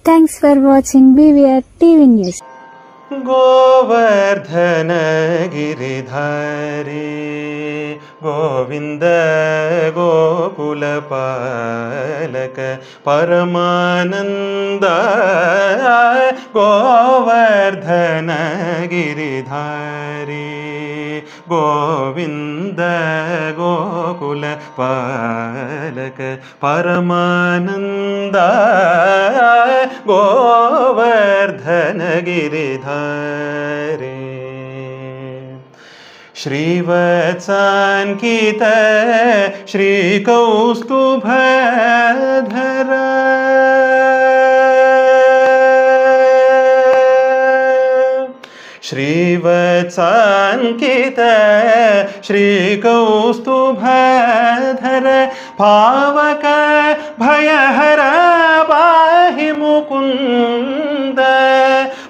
Thanks for watching BVR TV News. Govardhan Giridhari Govind गोकुलपालक परमानंद गोवर्धन गिरिधारी गोविंद गोकुलपालक परमानंद गोवर्धन गिरिधारी श्रीवत्सान्कित श्रीकौस्तुभधर श्रीवत्सान्कित श्रीकौस्तुभधर पावक भयहर पाहि मुकुन्द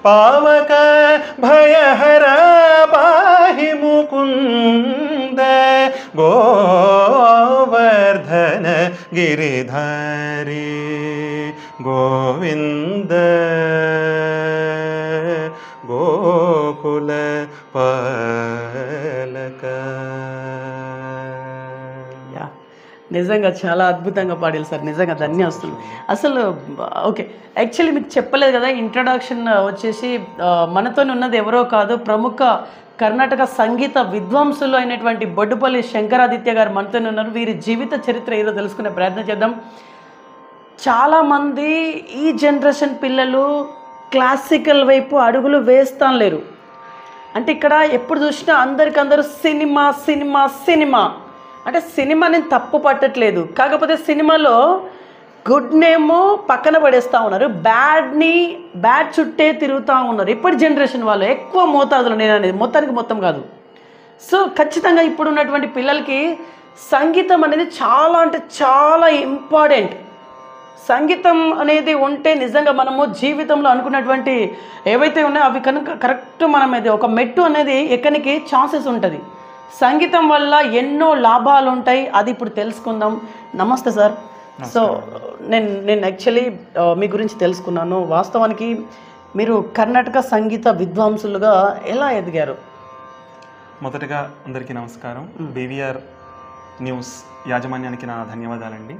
पावक भयहर पाहि मुकुन्द गोवर्धन गिरिधारी गोविंद गोकुल पालक. నిజంగా చాలా అద్భుతంగా పాడారు సార్. నిజంగా ధన్యవాదాలు. అసలు ఓకే, యాక్చువల్లీ మీకు చెప్పలేదు కదా, ఇంట్రడక్షన్ వచ్చేసి మనతో ఉన్నది ఎవరో కాదు, ప్రముఖ కర్ణాటక సంగీత విద్వాంసులు అయినటువంటి బొడ్డుపల్లి శంకరాదిత్య గారు మనతో ఉన్నారు. వీరి జీవిత చరిత్ర ఏదో తెలుసుకునే ప్రయత్నం చేద్దాం. చాలామంది ఈ జనరేషన్ పిల్లలు క్లాసికల్ వైపు అడుగులు వేస్తాం లేరు. అంటే ఇక్కడ ఎప్పుడు చూసినా అందరికందరూ సినిమా సినిమా సినిమా అంటే సినిమా నేను తప్పు పట్టట్లేదు, కాకపోతే సినిమాలో గుడ్ నేమ్ పక్కన పడేస్తూ ఉన్నారు, బ్యాడ్ చుట్టే తిరుగుతూ ఉన్నారు ఇప్పటి జనరేషన్ వాళ్ళు ఎక్కువ మోతాదులో. నేను అనేది మొత్తానికి మొత్తం కాదు. సో ఖచ్చితంగా ఇప్పుడు ఉన్నటువంటి పిల్లలకి సంగీతం అనేది చాలా అంటే చాలా ఇంపార్టెంట్. సంగీతం అనేది ఉంటే నిజంగా మనము జీవితంలో అనుకున్నటువంటి ఏవైతే ఉన్నాయో అవి కనుక కరెక్ట్ మనం అది ఒక మెట్టు అనేది ఎక్కనికి ఛాన్సెస్ ఉంటుంది. సంగీతం వల్ల ఎన్నో లాభాలు ఉంటాయి, అది ఇప్పుడు తెలుసుకుందాం. నమస్తే సార్. సో నేను యాక్చువల్లీ మీ గురించి తెలుసుకున్నాను. వాస్తవానికి మీరు కర్ణాటక సంగీత విద్వాంసులుగా ఎలా ఎదిగారు? మొదటగా అందరికీ నమస్కారం. BVR న్యూస్ యాజమాన్యానికి నా ధన్యవాదాలండి.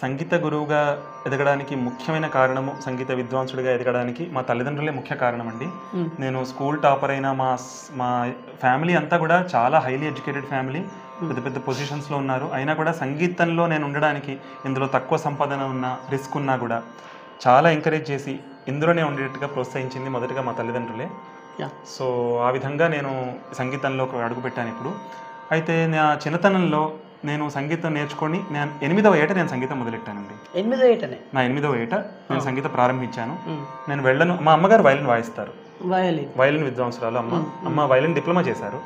సంగీత గురువుగా ఎదగడానికి ముఖ్యమైన కారణము, సంగీత విద్వాంసుడిగా ఎదగడానికి మా తల్లిదండ్రులే ముఖ్య కారణం అండి. నేను స్కూల్ టాపర్ అయిన మా ఫ్యామిలీ అంతా కూడా చాలా హైలీ ఎడ్యుకేటెడ్ ఫ్యామిలీ, పెద్ద పెద్ద పొజిషన్స్లో ఉన్నారు. అయినా కూడా సంగీతంలో నేను ఉండడానికి, ఇందులో తక్కువ సంపాదన ఉన్నా రిస్క్ ఉన్నా కూడా చాలా ఎంకరేజ్ చేసి ఇందులోనే ఉండేట్టుగా ప్రోత్సహించింది మొదటగా మా తల్లిదండ్రులే. సో ఆ విధంగా నేను సంగీతంలోకి అడుగుపెట్టాను ఇప్పుడు. అయితే నా చిన్నతనంలో నేను సంగీతం నేర్చుకొని నేను 8వ ఏట నేను సంగీతం మొదలెట్టానండి. 8వ ఏటనే నా 8వ ఏట నేను సంగీతం ప్రారంభించాను. నేను వెళ్ళను, మా అమ్మగారు వైలిన్ వాయిస్తారు, వైలిన్ విద్వాంసురాలు అమ్మ వైలిన్ డిప్లొమా చేశారు.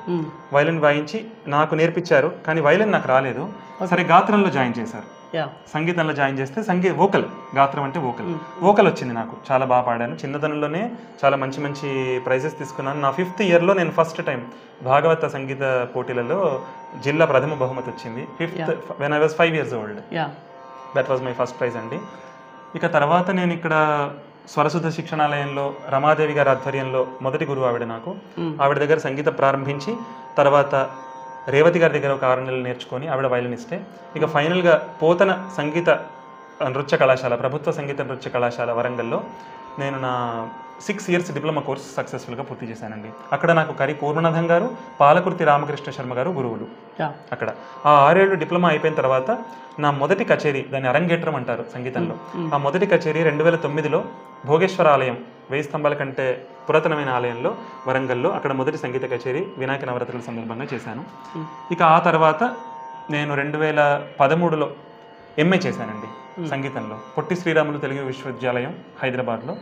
వైలిన్ వాయించి నాకు నేర్పించారు, కానీ వైలిన్ నాకు రాలేదు. సరే గాత్రంలో జాయిన్ చేశారు, సంగీతంలో జాయిన్ చేస్తే వోకల్, గాత్రం అంటే వోకల్ వచ్చింది నాకు. చాలా బాగా పాడాను. చిన్నతనంలోనే చాలా మంచి మంచి ప్రైజెస్ తీసుకున్నాను. నా 5th ఇయర్లో నేను ఫస్ట్ టైం భాగవత సంగీత పోటీలలో జిల్లా ప్రథమ బహుమతి వచ్చింది. When I was 5 years old. That was my first prize అండి. ఇక తర్వాత నేను ఇక్కడ స్వరశుద్ధ శిక్షణాలయంలో రమాదేవి గారి ఆధ్వర్యంలో మొదటి గురువు ఆవిడ నాకు. ఆవిడ దగ్గర సంగీతం ప్రారంభించి తర్వాత రేవతి గారి దగ్గర ఒక 6 నెలలు నేర్చుకొని, ఆవిడ వైలినిస్టే. ఇక ఫైనల్గా పోతన సంగీత నృత్య కళాశాల, ప్రభుత్వ సంగీత నృత్య కళాశాల వరంగల్లో నేను నా 6 years డిప్లొమా కోర్స్ సక్సెస్ఫుల్గా పూర్తి చేశానండి. అక్కడ నాకు కరి కూర్మనాథం గారు, పాలకుర్తి రామకృష్ణ శర్మ గారు గురువులు. అక్కడ ఆ 6 ఏళ్ళు డిప్లొమా అయిపోయిన తర్వాత నా మొదటి కచేరీ, దాన్ని అరంగేట్రం అంటారు సంగీతంలో, ఆ మొదటి కచేరీ 2009లో భోగేశ్వర ఆలయం, 1000 స్తంభాల కంటే పురాతనమైన ఆలయంలో వరంగల్లో, అక్కడ మొదటి సంగీత కచేరీ వినాయక నవరాత్రుల సందర్భంగా చేశాను. ఇక ఆ తర్వాత నేను 2013లో MA చేశానండి సంగీతంలో, పొట్టి శ్రీరాములు తెలుగు విశ్వవిద్యాలయం హైదరాబాద్లో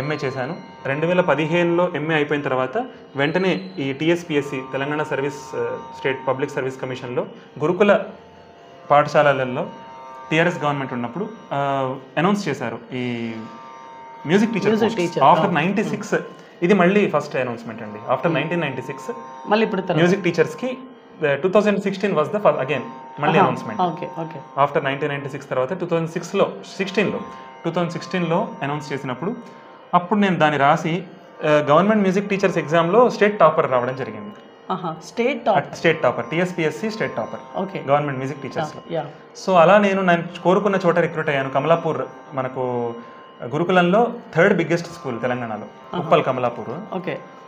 MA చేశాను. 2015లో MA అయిపోయిన తర్వాత వెంటనే ఈ TSPSC Telangana state public service కమిషన్లో గురుకుల పాఠశాలలలో TRS గవర్నమెంట్ ఉన్నప్పుడు అనౌన్స్ చేశారు ఈ మ్యూజిక్ టీచర్ ఆఫ్టర్ 96. ఇది మళ్ళీ ఫస్ట్ అనౌన్స్మెంట్ అండి. ఆఫ్టర్ 1996 మళ్ళీ ఇప్పుడు మ్యూజిక్ టీచర్స్కి 2016 వాజ్ ద అగైన్ మళ్ళీ అనౌన్స్మెంట్. ఆఫ్టర్ 1996 తర్వాత 2016లో అనౌన్స్ చేసినప్పుడు అప్పుడు నేను దాన్ని రాసి గవర్నమెంట్ మ్యూజిక్ టీచర్స్ ఎగ్జామ్లో స్టేట్ టాపర్ రావడం జరిగింది. State topper TSPSC state topper government music teachers. So అలా నేను కోరుకున్న చోట రిక్రూట్ అయ్యాను. కమలాపూర్ మనకు గురుకులంలో 3rd బిగ్గెస్ట్ స్కూల్ తెలంగాణలో, ఉప్పల్ కమలాపూర్.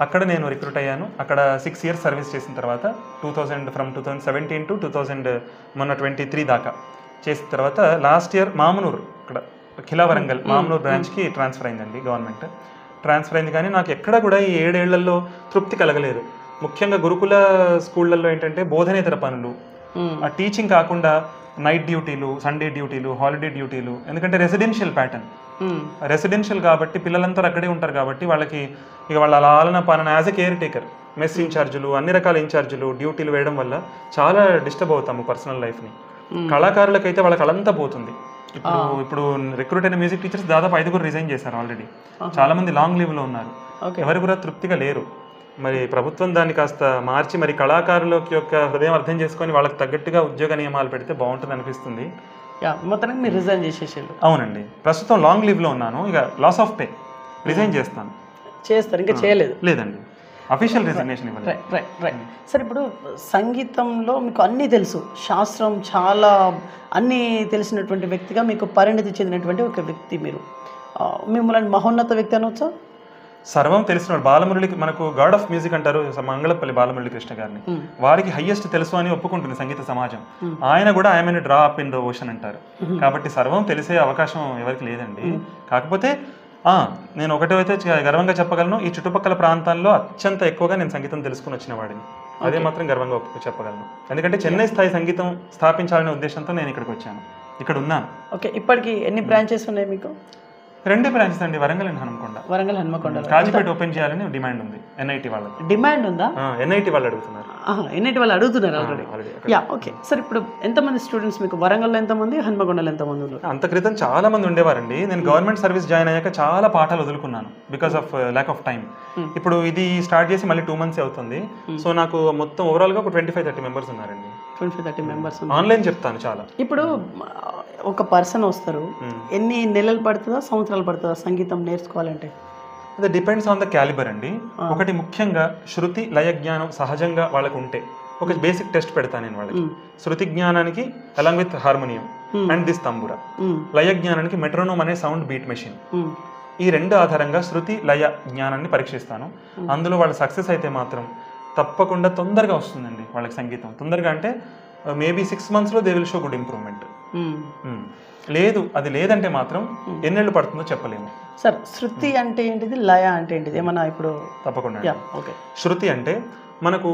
అక్కడ నేను రిక్రూట్ అయ్యాను. అక్కడ 6 years సర్వీస్ చేసిన తర్వాత 2017 to 2023 దాకా చేసిన తర్వాత లాస్ట్ ఇయర్ మామనూరు, ఇక్కడ ఖిలా వరంగల్ మామనూరు బ్రాంచ్కి ట్రాన్స్ఫర్ అయిందండి. గవర్నమెంట్ ట్రాన్స్ఫర్ అయింది, కానీ నాకు ఎక్కడ కూడా ఈ 7 ఏళ్లలో తృప్తి కలగలేదు. ముఖ్యంగా గురుకుల స్కూళ్ళల్లో ఏంటంటే బోధనేతర పనులు, ఆ టీచింగ్ కాకుండా నైట్ డ్యూటీలు, సండే డ్యూటీలు, హాలిడే డ్యూటీలు. ఎందుకంటే రెసిడెన్షియల్ ప్యాటర్న్, రెసిడెన్షియల్ కాబట్టి పిల్లలంతా అక్కడే ఉంటారు కాబట్టి వాళ్ళకి ఇక వాళ్ళ ఆలన పాలన as a care taker, mess ఇన్ఛార్జీలు, అన్ని రకాల ఇన్ఛార్జీలు, డ్యూటీలు వేయడం వల్ల చాలా డిస్టర్బ్ అవుతాము పర్సనల్ లైఫ్ని. కళాకారులకైతే వాళ్ళ కళంతా పోతుంది. ఇప్పుడు రిక్రూట్ అయిన మ్యూజిక్ టీచర్స్ దాదాపు 5 రిజైన్ చేశారు ఆల్రెడీ. చాలా మంది లాంగ్ లీవ్లో ఉన్నారు, ఎవరు కూడా తృప్తిగా లేరు. మరి ప్రభుత్వం దాన్ని కాస్త మార్చి మరి కళాకారుల యొక్క హృదయం అర్థం చేసుకొని వాళ్ళకి తగ్గట్టుగా ఉద్యోగ నియమాలు పెడితే బాగుంటుంది అనిపిస్తుంది. మొత్తానికి మీరు రిజైన్ చేసేసారు? అవునండి, ప్రస్తుతం లాంగ్ లీవ్లో ఉన్నాను. ఇక లాస్ ఆఫ్ పే, రిజైన్ చేస్తాను. చేస్తారు? ఇంకా చేయలేదు? లేదండి, అఫీషియల్ రిజిగ్నేషన్ ఇవ్వాలి. రైట్. సరే, ఇప్పుడు సంగీతంలో మీకు అన్నీ తెలుసు, శాస్త్రం చాలా అన్నీ తెలిసినటువంటి వ్యక్తిగా, మీకు పరిణతి చెందినటువంటి ఒక వ్యక్తి మీరు. మిమ్మల్ని మహోన్నత వ్యక్తి అనొచ్చా? సర్వం తెలిసినవాడు బాలమురళి, మనకు గాడ్ ఆఫ్ మ్యూజిక్ అంటారు మంగళపల్లి బాలమురళి కృష్ణ గారిని. వారికి హైయెస్ట్ తెలుసు అని ఒప్పుకుంటుంది సంగీత సమాజం. ఆయన కూడా I'm draw up in the ocean అంటారు. కాబట్టి సర్వం తెలిసే అవకాశం ఎవరికి లేదండి. కాకపోతే నేను ఒకటైతే గర్వంగా చెప్పగలను, ఈ చుట్టుపక్కల ప్రాంతాల్లో అత్యంత ఎక్కువగా నేను సంగీతం తెలుసుకుని వచ్చిన వాడిని. అదే మాత్రం గర్వంగా చెప్పగలను. ఎందుకంటే చెన్నై స్థాయి సంగీతం స్థాపించాలనే ఉద్దేశంతో నేను ఇక్కడికి వచ్చాను, ఇక్కడ ఉన్నాను. ఓకే, ఇప్పటికి ఎన్ని బ్రాంచెస్ ఉన్నాయి మీకు? 2 బ్రాంచెస్ అండి, వరంగల్ అండ్ హనుమకొండ. వరంగల్, హనుమకొండ. కాజీపేట ఓపెన్ చేయాలని డిమాండ్ ఉంది NIT వాళ్ళకి. డిమాండ్ ఉందా? NIT వాళ్ళు అడుగుతున్నారు. NIT వాళ్ళు అడుగుతున్నారు ఆల్రెడీ. ఓకే, సరే ఇప్పుడు ఎంతమంది స్టూడెంట్స్ మీకు? వరంగల్లో ఎంతమంది, హనుమకొండలో ఎంతమంది ఉన్నారు? అంత క్రితం చాలా మంది ఉండేవారండి. నేను గవర్నమెంట్ సర్వీస్ జాయిన్ అయ్యాక చాలా పాఠాలు వదులుకున్నాను because of lack of time. ఇప్పుడు ఇది స్టార్ట్ చేసి మళ్ళీ 2 months అవుతుంది. సో నాకు మొత్తం ఓవరాల్గా ఒక 25-30 members ఉన్నారండి. 25-30 members ఆన్లైన్ చెప్తాను చాలా. ఇప్పుడు ఒక పర్సన్ వస్తారు, ఎన్ని నెలలు పడుతుందా, సంవత్సరాలు పడుతుందా సంగీతం నేర్చుకోవాలంటే? అది డిపెండ్స్ ఆన్ ద క్యాలిబర్ అండి. ఒకటి ముఖ్యంగా శృతి లయ జ్ఞానం సహజంగా వాళ్ళకు ఉంటే ఒక బేసిక్ టెస్ట్ పెడతాను నేను వాళ్ళకి. శృతి జ్ఞానానికి along with harmonium and this tambura, లయ జ్ఞానానికి మెట్రోనోమ్ అనే సౌండ్ బీట్ మెషిన్. ఈ 2 ఆధారంగా శృతి లయ జ్ఞానాన్ని పరీక్షిస్తాను. అందులో వాళ్ళు సక్సెస్ అయితే మాత్రం తప్పకుండా తొందరగా వస్తుందండి వాళ్ళకి సంగీతం. తొందరగా అంటే మేబీ 6 monthsలో they will show good improvement. లేదు, అది లేదంటే మాత్రం ఎన్నేళ్ళు పడుతుందో చెప్పలేము. సార్, శృతి అంటే ఏంటిది, లయ అంటే ఏంటిది ఏమన్నా ఇప్పుడు? తప్పకుండా. శృతి అంటే మనకు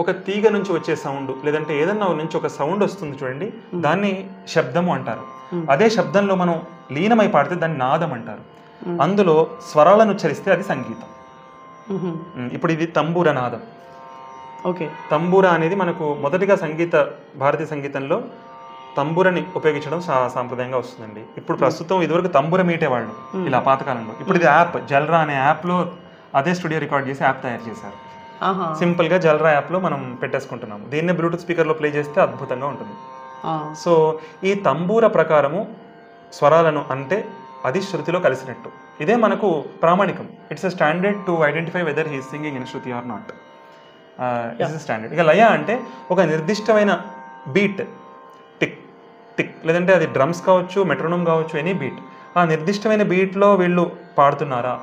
ఒక తీగ నుంచి వచ్చే సౌండ్, లేదంటే ఏదన్నా నుంచి ఒక సౌండ్ వస్తుంది చూడండి, దాన్ని శబ్దము అంటారు. అదే శబ్దంలో మనం లీనమై పాడితే దాన్ని నాదం అంటారు. అందులో స్వరాలను ఉచ్చరిస్తే అది సంగీతం. ఇప్పుడు ఇది తంబూర నాదం. ఓకే, తంబూర అనేది మనకు మొదటిగా భారతీయ సంగీతంలో తంబూరని ఉపయోగించడం సాంప్రదాయంగా వస్తుందండి. ఇప్పుడు ప్రస్తుతం ఇదివరకు తంబూర మీటేవాళ్ళు ఇలా పాతకాలంలో. ఇప్పుడు ఇది యాప్, జల్రా అనే యాప్లో అదే స్టూడియో రికార్డ్ చేసి యాప్ తయారు చేశారు. సింపుల్గా జల్రా యాప్లో మనం పెట్టేసుకుంటున్నాము. దీన్నే బ్లూటూత్ స్పీకర్లో ప్లే చేస్తే అద్భుతంగా ఉంటుంది. సో ఈ తంబూర ప్రకారము స్వరాలను అంటే అది శృతిలో కలిసినట్టు. ఇదే మనకు ప్రామాణికం. It's a standard to identify whether he is singing in shruti or not. It's standard. ఇక లయ అంటే ఒక నిర్దిష్టమైన బీట్, టిక్ టిక్, లేదంటే అది డ్రమ్స్ కావచ్చు, మెట్రోనోమ్ కావచ్చు, ఎనీ బీట్. ఆ నిర్దిష్టమైన బీట్లో వీళ్ళు పాడుతున్నారా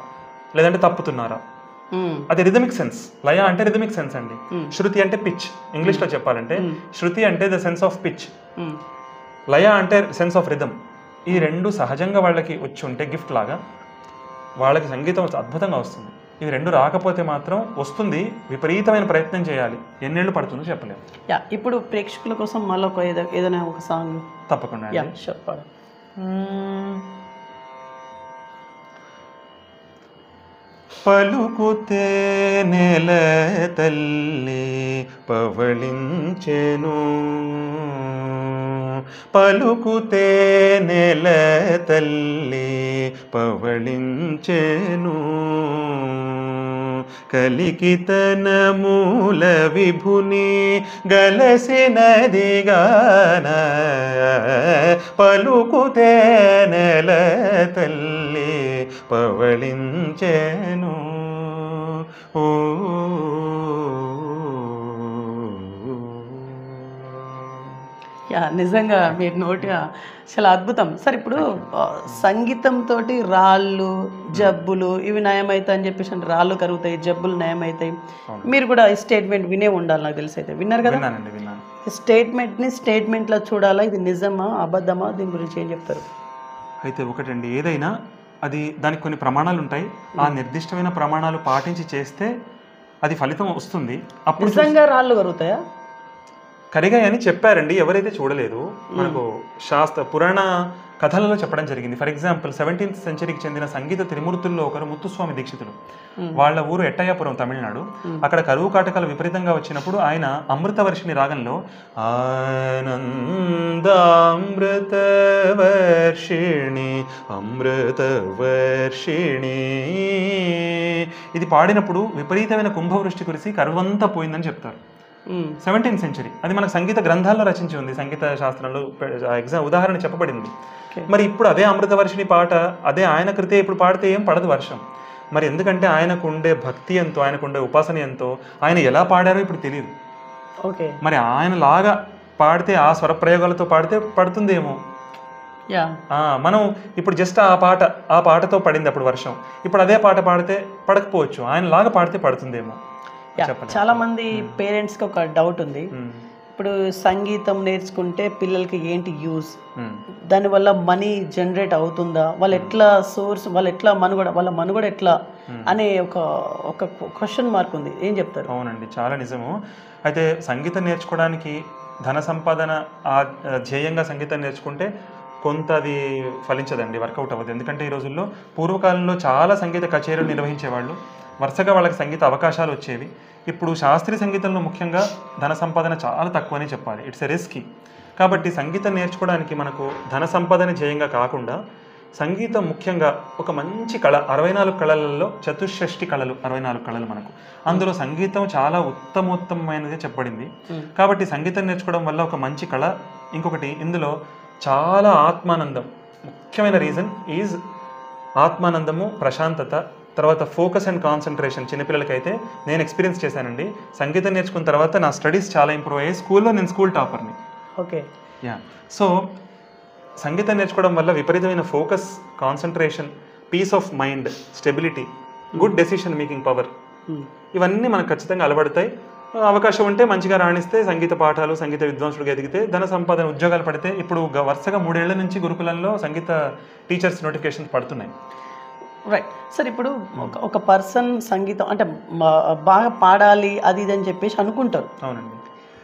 లేదంటే తప్పుతున్నారా, అది రిథమిక్ సెన్స్. లయ అంటే రిథమిక్ సెన్స్ అండి. శృతి అంటే పిచ్. ఇంగ్లీష్లో చెప్పాలంటే శృతి అంటే ద సెన్స్ ఆఫ్ పిచ్, లయ అంటే సెన్స్ ఆఫ్ రిథమ్. ఈ 2 సహజంగా వాళ్ళకి వచ్చి ఉంటే గిఫ్ట్ లాగా వాళ్ళకి సంగీతం అద్భుతంగా వస్తుంది. ఇవి 2 రాకపోతే మాత్రం వస్తుంది, విపరీతమైన ప్రయత్నం చేయాలి. ఎన్నేళ్ళు పడుతుందో చెప్పలేము. ఇప్పుడు ప్రేక్షకుల కోసం మళ్ళీ ఏదైనా ఒక సాంగ్ తప్పకుండా. పలుకుతే నెల తల్లి పవళించెను, పలుకుతే నెల తల్లి పవళించెను, కలికితన మూల విభుని గలసినదిగాన, పలుకుతే నెల తల్లి పవళించెను. ఓ నిజంగా మీరు నోటిగా చాలా అద్భుతం సార్. ఇప్పుడు సంగీతంతో రాళ్ళు జబ్బులు ఇవి నయమవుతాయి అని చెప్పేసి అంటే రాళ్ళు కరుగుతాయి, జబ్బులు నయమవుతాయి. మీరు కూడా ఈ స్టేట్మెంట్ వినే ఉండాలి నాకు తెలిసి. అయితే విన్నారు కదా? స్టేట్మెంట్ని స్టేట్మెంట్లో చూడాలా, ఇది నిజమా అబద్ధమా, దీని గురించి ఏం చెప్తారు? అయితే ఒకటండి, ఏదైనా అది దానికి కొన్ని ప్రమాణాలు ఉంటాయి. ఆ నిర్దిష్టమైన ప్రమాణాలు పాటించి చేస్తే అది ఫలితం వస్తుంది. అప్పుడు నిజంగా రాళ్ళు కరుగుతాయా? కరిగాయని చెప్పారండి, ఎవరైతే చూడలేదు. మనకు పురాణ కథలలో చెప్పడం జరిగింది. ఫర్ ఎగ్జాంపుల్ 17th సెంచరీకి చెందిన సంగీత త్రిమూర్తుల్లో ఒకరు ముత్తుస్వామి దీక్షితులు. వాళ్ళ ఊరు ఎట్టయ్యాపురం, తమిళనాడు. అక్కడ కరువు కాటకాలు విపరీతంగా వచ్చినప్పుడు ఆయన అమృతవర్షిణి రాగంలో ఆనందామృతవర్షిణి అమృతవర్షిణి ఇది పాడినప్పుడు విపరీతమైన కుంభవృష్టి కురిసి కరువంతా పోయిందని చెప్తారు. 17th century. అది మనకు సంగీత గ్రంథాల్లో రచించి ఉంది, సంగీత శాస్త్రంలో ఉదాహరణ చెప్పబడింది. మరి ఇప్పుడు అదే అమృతవర్షిణి పాట అదే ఆయన కృతే ఇప్పుడు పాడితే ఏం పడదు వర్షం. మరి ఎందుకంటే ఆయనకు ఉండే భక్తి ఎంతో, ఆయనకు ఉండే ఉపాసన ఎంతో, ఆయన ఎలా పాడారో ఇప్పుడు తెలియదు. ఓకే, మరి ఆయన లాగా పాడితే ఆ స్వర ప్రయోగాలతో పాడితే పడుతుందేమో. మనం ఇప్పుడు జస్ట్ ఆ పాటతో పడింది అప్పుడు వర్షం, ఇప్పుడు అదే పాట పాడితే పడకపోవచ్చు, ఆయన లాగా పాడితే పడుతుందేమో. చాలా మంది పేరెంట్స్కి ఒక డౌట్ ఉంది. ఇప్పుడు సంగీతం నేర్చుకుంటే పిల్లలకి ఏంటి యూజ్, దానివల్ల మనీ జనరేట్ అవుతుందా, వాళ్ళు ఎట్లా సోర్స్, వాళ్ళు ఎట్లా వాళ్ళ మనుగడ ఎట్లా అనే ఒక క్వశ్చన్ మార్క్ ఉంది. ఏం చెప్తారు? అవునండి, చాలా నిజము. అయితే సంగీతం నేర్చుకోవడానికి ధన సంపాదన ధ్యేయంగా సంగీతం నేర్చుకుంటే కొంత అది ఫలించదండి, వర్కౌట్ అవ్వదు. ఎందుకంటే ఈ రోజుల్లో పూర్వకాలంలో చాలా సంగీత కచేరీలు నిర్వహించేవాళ్ళు, వరుసగా వాళ్ళకి సంగీత అవకాశాలు వచ్చేవి. ఇప్పుడు శాస్త్రీయ సంగీతంలో ముఖ్యంగా ధన సంపాదన చాలా తక్కువనే చెప్పాలి. It's a risky. కాబట్టి సంగీతం నేర్చుకోవడానికి మనకు ధన సంపాదన ధ్యేయంగా కాకుండా సంగీతం ముఖ్యంగా ఒక మంచి కళ. 64 కళలలో చతుషష్ఠి కళలు, 64 కళలు మనకు. అందులో సంగీతం చాలా ఉత్తమోత్తమైనది చెప్పబడింది. కాబట్టి సంగీతం నేర్చుకోవడం వల్ల ఒక మంచి కళ. ఇంకొకటి, ఇందులో చాలా ఆత్మానందం. ముఖ్యమైన రీజన్ ఈజ్ ఆత్మానందము, ప్రశాంతత, తర్వాత ఫోకస్ అండ్ కాన్సన్ట్రేషన్. చిన్నపిల్లలకైతే నేను ఎక్స్పీరియన్స్ చేశానండి. సంగీతం నేర్చుకున్న తర్వాత నా స్టడీస్ చాలా ఇంప్రూవ్ అయ్యాయి. స్కూల్లో నేను స్కూల్ టాపర్ని. ఓకే, సో సంగీతం నేర్చుకోవడం వల్ల విపరీతమైన focus, concentration, peace of mind, stability, good decision making power, ఇవన్నీ మనకు ఖచ్చితంగా అలవడతాయి. అవకాశం ఉంటే మంచిగా రాణిస్తే సంగీత పాఠాలు, సంగీత విద్వాంసులుగా ఎదిగితే, ధన సంపాదన, ఉద్యోగాలు పడితే. ఇప్పుడు వరుసగా 3 ఏళ్ల నుంచి గురుకులంలో సంగీత టీచర్స్ నోటిఫికేషన్స్ పడుతున్నాయి. Right sir. ఇప్పుడు ఒక పర్సన్ సంగీతం అంటే బాగా పాడాలి అది ఇది అని చెప్పేసి అనుకుంటారు. అవునండి.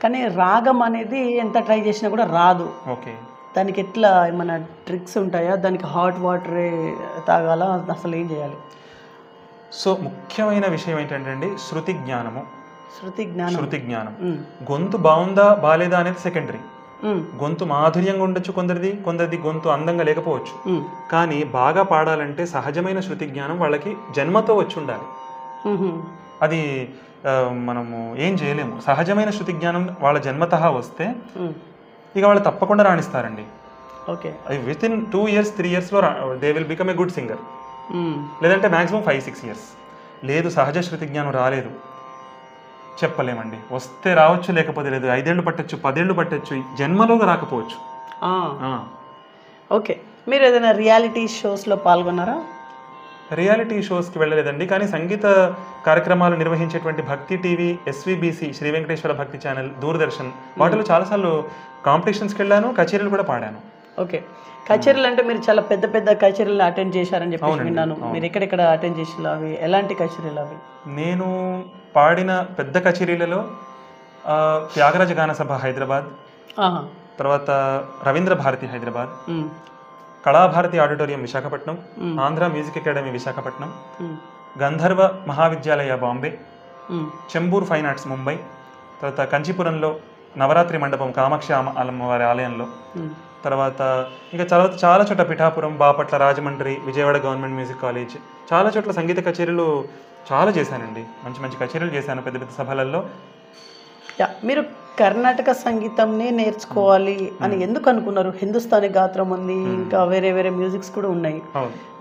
కానీ రాగం అనేది ఎంత ట్రై చేసినా కూడా రాదు. ఓకే, దానికి ఎట్లా ఏమైనా ట్రిక్స్ ఉంటాయా? దానికి హాట్ వాటరే తాగాల, అసలు ఏం చేయాలి? సో ముఖ్యమైన విషయం ఏంటంటే అండి, శృతి జ్ఞానము. శృతి జ్ఞానం. గొంతు బాగుందా బాలేదా అనేది సెకండరీ. గొంతు మాధుర్యంగా ఉండొచ్చు కొందరిది గొంతు అందంగా లేకపోవచ్చు. కానీ బాగా పాడాలంటే సహజమైన శృతి జ్ఞానం వాళ్ళకి జన్మతో వచ్చి ఉండాలి. అది మనము ఏం చేయలేము. సహజమైన శృతి జ్ఞానం వాళ్ళ జన్మతః వస్తే ఇక వాళ్ళు తప్పకుండా రాణిస్తారండి. ఓకే, విత్ ఇన్ 2 years 3 yearsలో they will become a good singer. లేదంటే మ్యాక్సిమం 5-6 years. లేదు, సహజ శృతి జ్ఞానం రాలేదు, చెప్పలేమండి. వస్తే రావచ్చు, లేకపోతే లేదు. 5 ఏళ్ళు పట్టచ్చు, 10 ఏళ్ళు పట్టచ్చు, జన్మలో రాకపోవచ్చు. ఓకే, మీరు ఏదైనా రియాలిటీ షోస్లో పాల్గొన్నారా? రియాలిటీ షోస్కి వెళ్ళలేదండి, కానీ సంగీత కార్యక్రమాలు నిర్వహించేటువంటి భక్తి టీవీ, SVBC శ్రీ వెంకటేశ్వర భక్తి ఛానల్, దూరదర్శన్, వాటిలో చాలాసార్లు కాంపిటీషన్స్కి వెళ్ళాను, కచేరీలు కూడా పాడాను. ఓకే, కచేరీలు అంటే మీరు చాలా పెద్ద పెద్ద కచేరీలు అటెండ్ చేశారని చెప్పి విన్నాను. మీరు ఎక్కడెక్కడ అటెండ్ చేసిన, అవి ఎలాంటి కచేరీలు అవి? నేను పాడిన పెద్ద కచేరీలలో త్యాగరాజ గాన సభ హైదరాబాద్, తర్వాత Ravindra Bharati Hyderabad, Kalabharati auditorium Visakhapatnam, Andhra music academy Visakhapatnam, Gandharva Mahavidyalaya Bombay, Chembur fine arts Mumbai, తర్వాత కంచీపురంలో నవరాత్రి మండపం కామాక్షి అమ్మవారి ఆలయంలో, తర్వాత ఇంకా చాలా చోట్ల Pithapuram, Bapatla, Rajahmundry, Vijayawada government music college, చాలా చోట్ల సంగీత కచేరీలు చాలా చేశానండి. మంచి మంచి కచేరీలు చేశాను పెద్ద పెద్ద సభలలో. మీరు కర్ణాటక సంగీతంని నేర్చుకోవాలి అని ఎందుకు అనుకున్నారు? హిందుస్థానీ గాత్రం ఉంది, ఇంకా వేరే వేరే మ్యూజిక్స్ కూడా ఉన్నాయి.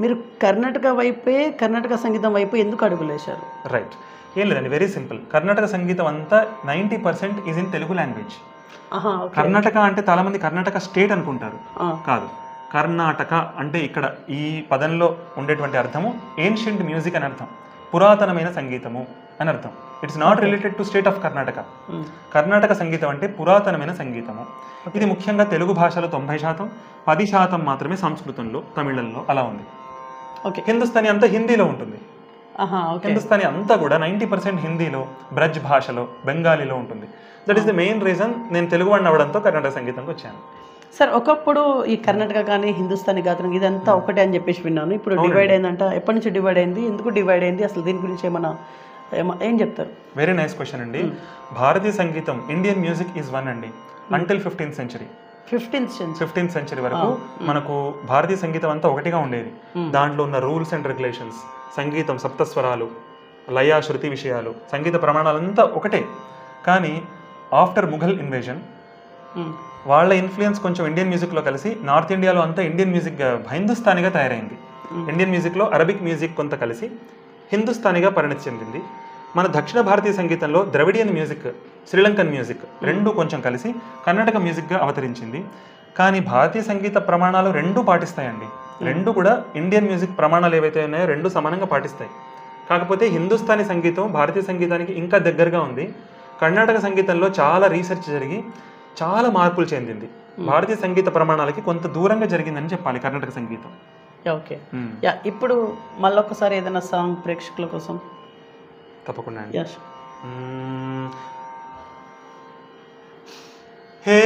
మీరు కర్ణాటక సంగీతం వైపు ఎందుకు అడుగులేశారు? రైట్, ఏం లేదండి, వెరీ సింపుల్. కర్ణాటక సంగీతం అంతా 90% is in Telugu language. Karnataka అంటే చాలా మంది కర్ణాటక స్టేట్ అనుకుంటారు, కాదు. కర్ణాటక అంటే ఇక్కడ ఈ పదంలో ఉండేటువంటి అర్థము ఏన్షియంట్ మ్యూజిక్ అని అర్థం, పురాతనమైన సంగీతము అని అర్థం. It's not related to state of Karnataka. Karnataka సంగీతం అంటే పురాతనమైన సంగీతము. ఇది ముఖ్యంగా తెలుగు భాషలో 90%, 10% మాత్రమే సంస్కృతంలో, తమిళంలో అలా ఉంది. హిందుస్థానీ అంతా హిందీలో ఉంటుంది. హిందుస్థానీ అంతా కూడా 90% హిందీలో, బ్రజ్ భాషలో, బెంగాలీలో ఉంటుంది. That is the main reason నేను తెలుగు వాడిని అవ్వడంతో కర్ణాటక సంగీతంకి వచ్చాను. సార్, ఒకప్పుడు ఈ కర్ణాటక కానీ హిందుస్థానీ గాత్రం ఇదంతా ఒకటే అని చెప్పేసి విన్నాను. ఇప్పుడు డివైడ్ అయిందంట. ఎప్పటి నుంచి డివైడ్ అయింది, ఎందుకు డివైడ్ అయింది, అసలు దీని గురించి ఏం చెప్తారు? వెరీ నైస్ క్వశ్చన్ అండి. భారతీయ సంగీతం, ఇండియన్ మ్యూజిక్ ఈజ్ వన్ అండి until 15th century. 15th century వరకు మనకు భారతీయ సంగీతం అంతా ఒకటిగా ఉండేది. దాంట్లో ఉన్న రూల్స్ అండ్ రెగ్యులేషన్స్, సంగీతం, సప్తస్వరాలు, లయ, శృతి విషయాలు, సంగీత ప్రమాణాలంతా ఒకటే. కానీ ఆఫ్టర్ ముఘల్ ఇన్వేజన్ వాళ్ళ ఇన్ఫ్లుయెన్స్ కొంచెం ఇండియన్ మ్యూజిక్లో కలిసి నార్త్ ఇండియాలో అంతా ఇండియన్ మ్యూజిక్ హిందుస్థానీగా తయారైంది. ఇండియన్ మ్యూజిక్లో అరబిక్ మ్యూజిక్ కొంత కలిసి హిందుస్థానీగా పరిణతి చెందింది. మన దక్షిణ భారతీయ సంగీతంలో ద్రవిడియన్ మ్యూజిక్, శ్రీలంకన్ మ్యూజిక్ రెండు కొంచెం కలిసి కర్ణాటక మ్యూజిక్గా అవతరించింది. కానీ భారతీయ సంగీత ప్రమాణాలు రెండూ పాటిస్తాయండి. రెండు కూడా ఇండియన్ మ్యూజిక్ ప్రమాణాలు ఏవైతే ఉన్నాయో రెండు సమానంగా పాటిస్తాయి. కాకపోతే హిందుస్థానీ సంగీతం భారతీయ సంగీతానికి ఇంకా దగ్గరగా ఉంది. కర్ణాటక సంగీతంలో చాలా రీసెర్చ్ జరిగి చాలా మార్పులు చెందింది. భారతీయ సంగీత ప్రమాణాలకి కొంత దూరంగా జరిగిందని చెప్పాలి కర్ణాటక సంగీతం. ఓకే, ఇప్పుడు మళ్ళొకసారి ఏదైనా సాంగ్ ప్రేక్షకుల కోసం. తప్పకుండా అండి. హే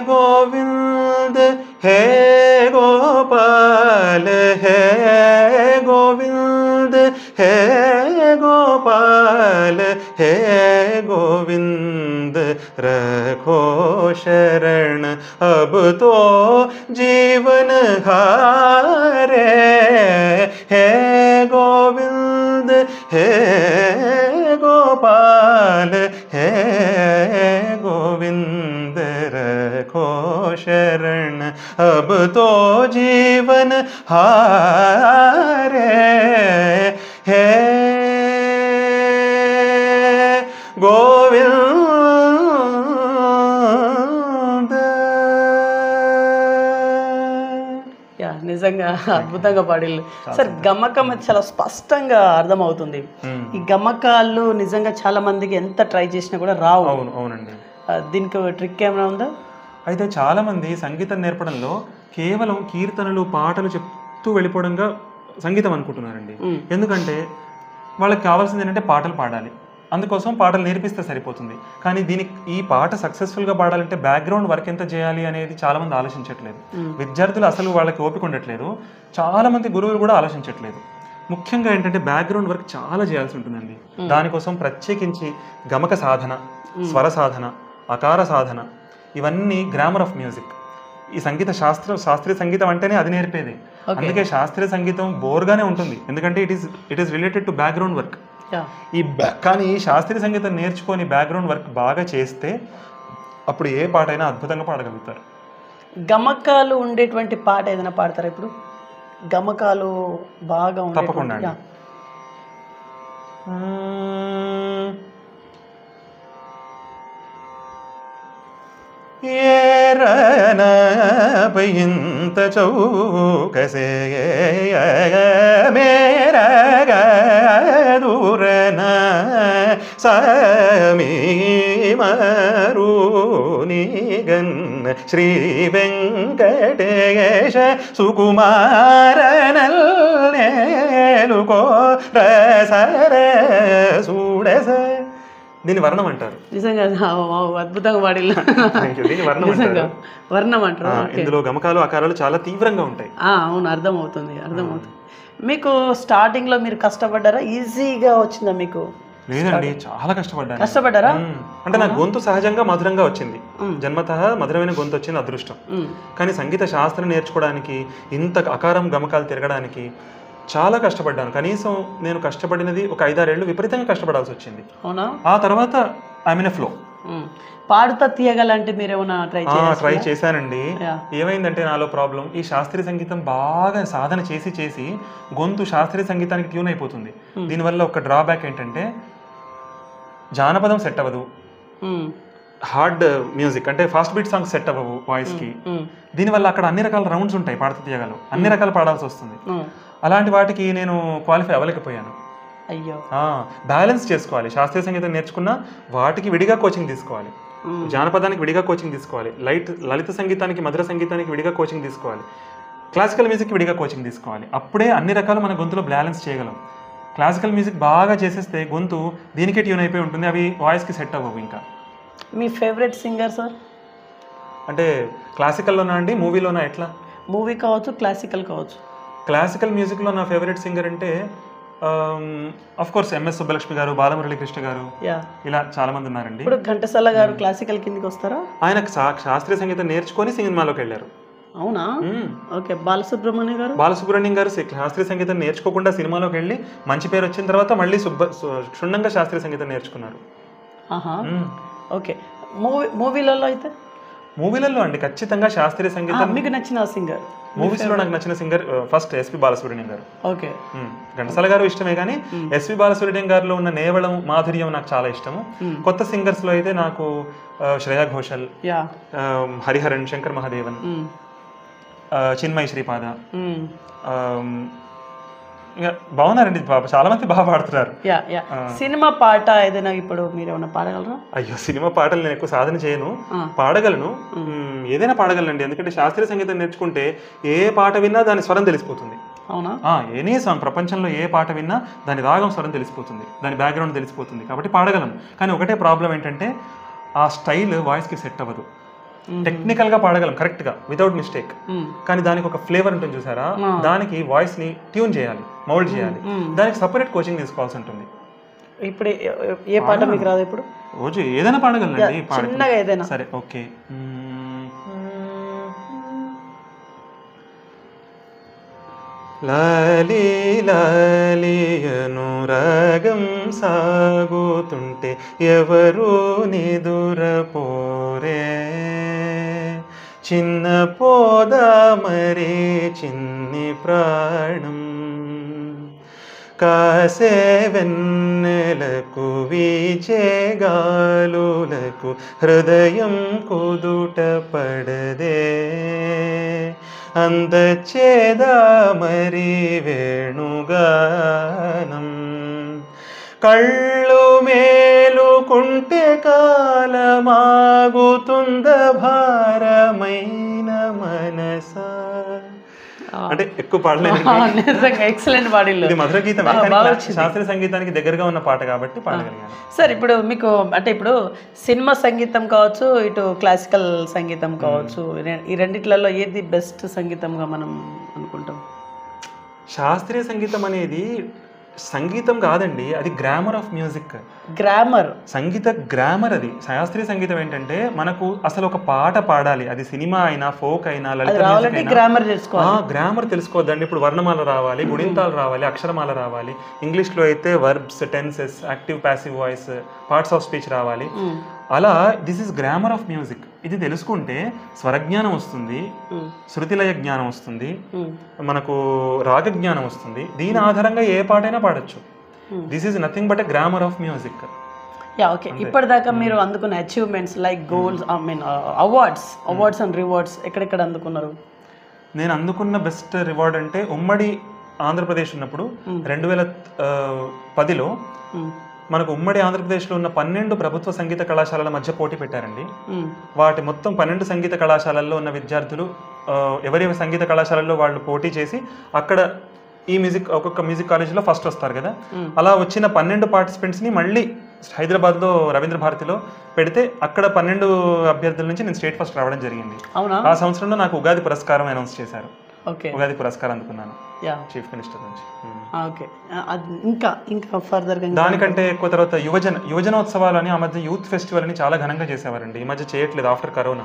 గోవింద్ హే గోపాల్ హే గోవింద్ హే గోపాల్ హే గోవింద్ రఖో శరణ్ అబ్ తో జీవన్ హారే హే గోవింద్ హే గోపాల్ హే గోవింద్ రఖో శరణ్ अब तो जीवन हारे है गोविंद. నిజంగా అద్భుతంగా పాడిల్లు సార్. గమకం చాలా స్పష్టంగా అర్థమవుతుంది. ఈ గమకాలు నిజంగా చాలా మందికి ఎంత ట్రై చేసినా కూడా రావు. అవునండి. దీనికి ట్రిక్ ఏమైనా ఉందా? అయితే చాలామంది సంగీతం నేర్పడంలో కేవలం కీర్తనలు, పాటలు చెప్తూ వెళ్ళిపోవడంగా సంగీతం అనుకుంటున్నారండి. ఎందుకంటే వాళ్ళకి కావాల్సింది ఏంటంటే పాటలు పాడాలి, అందుకోసం పాటలు నేర్పిస్తే సరిపోతుంది. కానీ ఈ పాట సక్సెస్ఫుల్గా పాడాలంటే బ్యాక్గ్రౌండ్ వర్క్ ఎంత చేయాలి అనేది చాలామంది ఆలోచించట్లేదు. విద్యార్థులు అసలు వాళ్ళకి ఓపిక ఉండట్లేదు, చాలామంది గురువులు కూడా ఆలోచించట్లేదు. ముఖ్యంగా ఏంటంటే బ్యాక్గ్రౌండ్ వర్క్ చాలా చేయాల్సి ఉంటుందండి. దానికోసం ప్రత్యేకించి గమక సాధన, స్వర సాధన, అకార సాధన, ఇవన్నీ గ్రామర్ ఆఫ్ మ్యూజిక్. ఈ శాస్త్రీయ సంగీతం అంటేనే అది నేర్పేది. అందుకే శాస్త్రీయ సంగీతం బోర్గానే ఉంటుంది, ఎందుకంటే it is related to background work. కానీ ఈ శాస్త్రీయ సంగీతం నేర్చుకొని బ్యాక్గ్రౌండ్ వర్క్ బాగా చేస్తే అప్పుడు ఏ పాట అయినా అద్భుతంగా పాడగలుగుతారు. గమకాలు ఉండేటువంటి పాట ఏదైనా పాడతారా ఇప్పుడు? గమకాలు బాగా తప్పకుండా. ఏరన పయింత చౌకసే మేరగ దూరన సమీమరునిగన్ శ్రీ వెంకటేశ సుకుమారనల్నేలుకో రసర సూడస దీన్ని వర్ణం అంటారు. నిజంగా అద్భుతంగా వాడిల్లు. దీన్ని వర్ణం అంటారు. వర్ణం అంటారు. ఇందులో గమకాలు ఆకారాలు చాలా తీవ్రంగా ఉంటాయి. అవును, అర్థమవుతుంది. మీకు స్టార్టింగ్ లో మీరు కష్టపడ్డారా, ఈజీగా వచ్చిందా మీకు? లేదండి, చాలా కష్టపడ్డారా? అంటే నా గొంతు సహజంగా మధురంగా వచ్చింది, జన్మతః మధురమైన గొంతు వచ్చింది, అదృష్టం. కానీ సంగీత శాస్త్రం నేర్చుకోవడానికి, ఇంత అకారం గమకాలు తిరగడానికి చాలా కష్టపడ్డాను. కనీసం నేను కష్టపడినది ఒక 5-6 ఏళ్ళు విపరీతంగా కష్టపడాల్సి వచ్చింది. ఆ తర్వాత ఐ మీన్ ఫ్లో. పాడుతా తీయగలంటే మీరు ఏమైనా ట్రై చేశానండి. ఏమైందంటే నాలో ప్రాబ్లం, ఈ శాస్త్రీయ సంగీతం బాగా సాధన చేసి చేసి గొంతు శాస్త్రీయ సంగీతానికి ట్యూన్ అయిపోతుంది. దీనివల్ల ఒక డ్రాబ్యాక్ ఏంటంటే జానపదం సెట్ అవ్వదు, హార్డ్ మ్యూజిక్ అంటే ఫాస్ట్ బీట్ సాంగ్స్ సెట్ అవ్వవు వాయిస్ కి. దీనివల్ల అక్కడ అన్ని రకాల రౌండ్స్ ఉంటాయి, పాడుతూ తీయగలవు, అన్ని రకాలు పాడాల్సి వస్తుంది. అలాంటి వాటికి నేను క్వాలిఫై అవ్వలేకపోయాను. అయ్యో, బ్యాలెన్స్ చేసుకోవాలి. శాస్త్రీయ సంగీతం నేర్చుకున్న వాటికి విడిగా కోచింగ్ తీసుకోవాలి, జానపదానికి విడిగా కోచింగ్ తీసుకోవాలి, లలిత సంగీతానికి మధుర సంగీతానికి విడిగా కోచింగ్ తీసుకోవాలి, క్లాసికల్ మ్యూజిక్కి విడిగా కోచింగ్ తీసుకోవాలి. అప్పుడే అన్ని రకాలు మన గొంతులో బ్యాలెన్స్ చేయగలం. క్లాసికల్ మ్యూజిక్ బాగా చేసేస్తే గొంతు దీనికే ట్యూన్ అయిపోయి ఉంటుంది, అవి వాయిస్కి సెట్ అవ్వవు. ఇంకా మీ ఫేవరెట్ సింగర్ సార్? అంటే క్లాసికల్లోనా అండి, మూవీలోనా, ఎట్లా? మూవీ కావచ్చు, క్లాసికల్ కావచ్చు. క్లాసికల్ మ్యూజిక్లో నా ఫేవరెట్ సింగర్ అంటే ఆఫ్ కోర్స్ ఎంఎస్ సుబ్బలక్ష్మి గారు, బాలమురళీకృష్ణ గారు, ఇలా చాలా మంది ఉన్నారండి. ఇప్పుడు ఘంటసాల గారు క్లాసికల్ కిందకి వస్తారా? ఆయన శాస్త్రీయ సంగీతం నేర్చుకొని సినిమాలోకి వెళ్ళారు. అవునా? ఓకే. బాలసుబ్రహ్మణ్యం గారు శాస్త్రీయ సంగీతం నేర్చుకోకుండా సినిమాలోకి వెళ్ళి మంచి పేరు వచ్చిన తర్వాత మళ్ళీ క్షుణ్ణంగా శాస్త్రీయ సంగీతం నేర్చుకున్నారు. ఓకే. మూవీలలో అయితే? మూవీలలో అండి ఖచ్చితంగా శాస్త్రీయ సంగీతం. మీకు నచ్చిన సింగర్? మూవీస్ లో నాకు నచ్చిన సింగర్ ఫస్ట్ ఎస్పి బాలసుబ్రహ్మణ్యం గారు. ఓకే. ఘంటసాల గారు ఇష్టమే, కానీ ఎస్పి బాలసుబ్రహ్మణ్యం గారిలో ఉన్న నేవళం, మాధుర్యం నాకు చాలా ఇష్టము. కొత్త సింగర్స్ లో అయితే నాకు శ్రేయా ఘోషల్, హరిహరన్, శంకర్ మహాదేవన్, చిన్మయి శ్రీపాద, ఇంకా బాగున్నారండి, చాలా మంది బాగా పాడుతున్నారు. సినిమా పాట ఏదైనా ఇప్పుడు మీరు ఏమైనా పాడగలరా? అయ్యో, సినిమా పాటలు నేను ఎక్కువ సాధన చేయను, పాడగలను, ఏదైనా పాడగలనండి. ఎందుకంటే శాస్త్రీయ సంగీతం నేర్చుకుంటే ఏ పాట విన్నా దాని స్వరం తెలిసిపోతుంది. అవునా? ఎనీ సాంగ్, ప్రపంచంలో ఏ పాట విన్నా దాని రాగం, స్వరం తెలిసిపోతుంది, దాని బ్యాక్గ్రౌండ్ తెలిసిపోతుంది, కాబట్టి పాడగలం. కానీ ఒకటే ప్రాబ్లం ఏంటంటే ఆ స్టైల్ వాయిస్కి సెట్ అవ్వదు. టెక్నికల్ గా పాడగలం కరెక్ట్ గా, వితౌట్ మిస్టేక్, కానీ దానికి ఒక ఫ్లేవర్ ఉంటుంది చూసారా, దానికి వాయిస్ ని ట్యూన్ చేయాలి, మౌల్డ్ చేయాలి, దానికి సపరేట్ కోచింగ్ తీసుకోవాల్సి ఉంటుంది. ఇప్పుడు ఏ పాట మీకు రాదు? ఇప్పుడు రోజు ఏదైనా పాడగలండి, చిన్నగా ఏదైనా సరే. ఓకే. లాలి లాలి అనురాగం సాగుతుంటే ఎవరు నిదురపోరే, చిన్న పోదా మరి చిన్ని ప్రాణం, కాసే వెన్నెలకు వీచే గాలులకు హృదయం కుదుట పడదే, అందచేదా మరి వేణుగానం, కళ్ళు మేలుకుంటే కాలమాగుతుంద భారమైన మనసా. అంటే ఎక్కువ పాడలేదు, ఎక్సలెంట్ పాడిల్లు. ఇది మధుర గీతం, శాస్త్రీయ సంగీతానికి దగ్గరగా ఉన్న పాట కాబట్టి పాడగలిగాను. సార్, ఇప్పుడు మీకు అంటే ఇప్పుడు సినిమా సంగీతం కావచ్చు, ఇటు క్లాసికల్ సంగీతం కావచ్చు, ఈ రెండిట్లలో ఏది బెస్ట్ సంగీతంగా మనం అనుకుంటాం? శాస్త్రీయ సంగీతం అనేది సంగీతం కాదండి, అది గ్రామర్ ఆఫ్ మ్యూజిక్. గ్రామర్, సంగీత గ్రామర్ అది. శాస్త్రీయ సంగీతం ఏంటంటే మనకు అసలు ఒక పాట పాడాలి, అది సినిమా అయినా, ఫోక్ అయినా, లలిత గ్రామర్ తెలుసుకోవద్దండి. ఇప్పుడు వర్ణమాల రావాలి, గుణింతాలు రావాలి, అక్షరమాల రావాలి. ఇంగ్లీష్లో అయితే verbs, tenses, active passive voice, parts of speech రావాలి. అలా this is grammar of music. ఇది తెలుసుకుంటే స్వరజ్ఞానం వస్తుంది, శృతిలయ జ్ఞానం వస్తుంది, మనకు రాగజ్ఞానం వస్తుంది. దీని ఆధారంగా ఏ పాటైనా పాడొచ్చు. This is nothing but a grammar of music. Okay. ఇప్పటిదాకా మీరు అందుకున్న achievements like goals, I mean awards and rewards ఎక్కడెక్కడ అందుకున్నారు? నేను అందుకున్న బెస్ట్ రివార్డ్ అంటే ఉమ్మడి ఆంధ్రప్రదేశ్ ఉన్నప్పుడు 2010లో మనకు ఉమ్మడి ఆంధ్రప్రదేశ్లో ఉన్న 12 ప్రభుత్వ సంగీత కళాశాలల మధ్య పోటీ పెట్టారండి. వాటి మొత్తం 12 సంగీత కళాశాలల్లో ఉన్న విద్యార్థులు ఎవరి సంగీత కళాశాలల్లో వాళ్ళు పోటీ చేసి అక్కడ ఈ మ్యూజిక్ ఒక్కొక్క మ్యూజిక్ కాలేజీలో ఫస్ట్ వస్తారు కదా, అలా వచ్చిన 12 పార్టిసిపెంట్స్ని మళ్ళీ హైదరాబాద్లో రవీంద్ర భారతిలో పెడితే అక్కడ 12 అభ్యర్థుల నుంచి నేను స్టేట్ ఫస్ట్ రావడం జరిగింది. అవునా? ఆ సంవత్సరంలో నాకు ఉగాది పురస్కారం అనౌన్స్ చేశారు. ఓకే, ఉగాది పురస్కారం అందుకున్నాను చీఫ్ మినిస్టర్ నుంచి. ఓకే, ఇంకా ఫర్దర్గా దానికంటే ఎక్కువ తర్వాత యువజనోత్సవాలు అని ఆ మధ్య యూత్ ఫెస్టివల్ అని చాలా ఘనంగా చేసేవారండి. ఈ మధ్య చేయట్లేదు ఆఫ్టర్ కరోనా.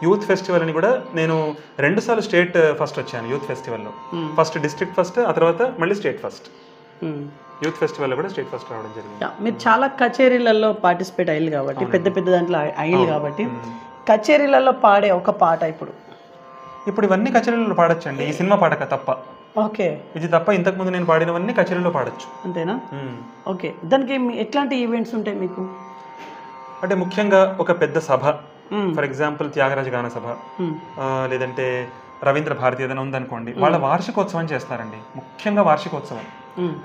యూత్ ఫెస్టివల్ అని కూడా నేను 2 సార్లు స్టేట్ ఫస్ట్ వచ్చాను యూత్ ఫెస్టివల్లో. ఫస్ట్ డిస్ట్రిక్ట్ ఫస్ట్, ఆ తర్వాత మళ్ళీ స్టేట్ ఫస్ట్. యూత్ ఫెస్టివల్లో కూడా స్టేట్ ఫస్ట్ రావడం జరిగింది. మీరు చాలా కచేరీలలో పార్టిసిపేట్ అయ్యారు కాబట్టి, పెద్ద పెద్ద దాంట్లో అయ్యారు కాబట్టి, కచేరీలలో పాడే ఒక పాట ఇప్పుడు ఇవన్నీ కచేరీలో పాడొచ్చండి, ఈ సినిమా పాడక తప్ప. ఓకే, ఇది తప్ప ఇంతకుముందు నేను పాడినవన్నీ కచేరీలో పాడొచ్చు. అంతేనా? ఓకే, దానికి ఎట్లాంటి ఈవెంట్స్ ఉంటాయి మీకు? అంటే ముఖ్యంగా ఒక పెద్ద సభ, ఫర్ ఎగ్జాంపుల్ త్యాగరాజ గాన సభ, లేదంటే రవీంద్ర భారతి ఏదైనా ఉందనుకోండి, వాళ్ళ వార్షికోత్సవం చేస్తారండి, ముఖ్యంగా వార్షికోత్సవం.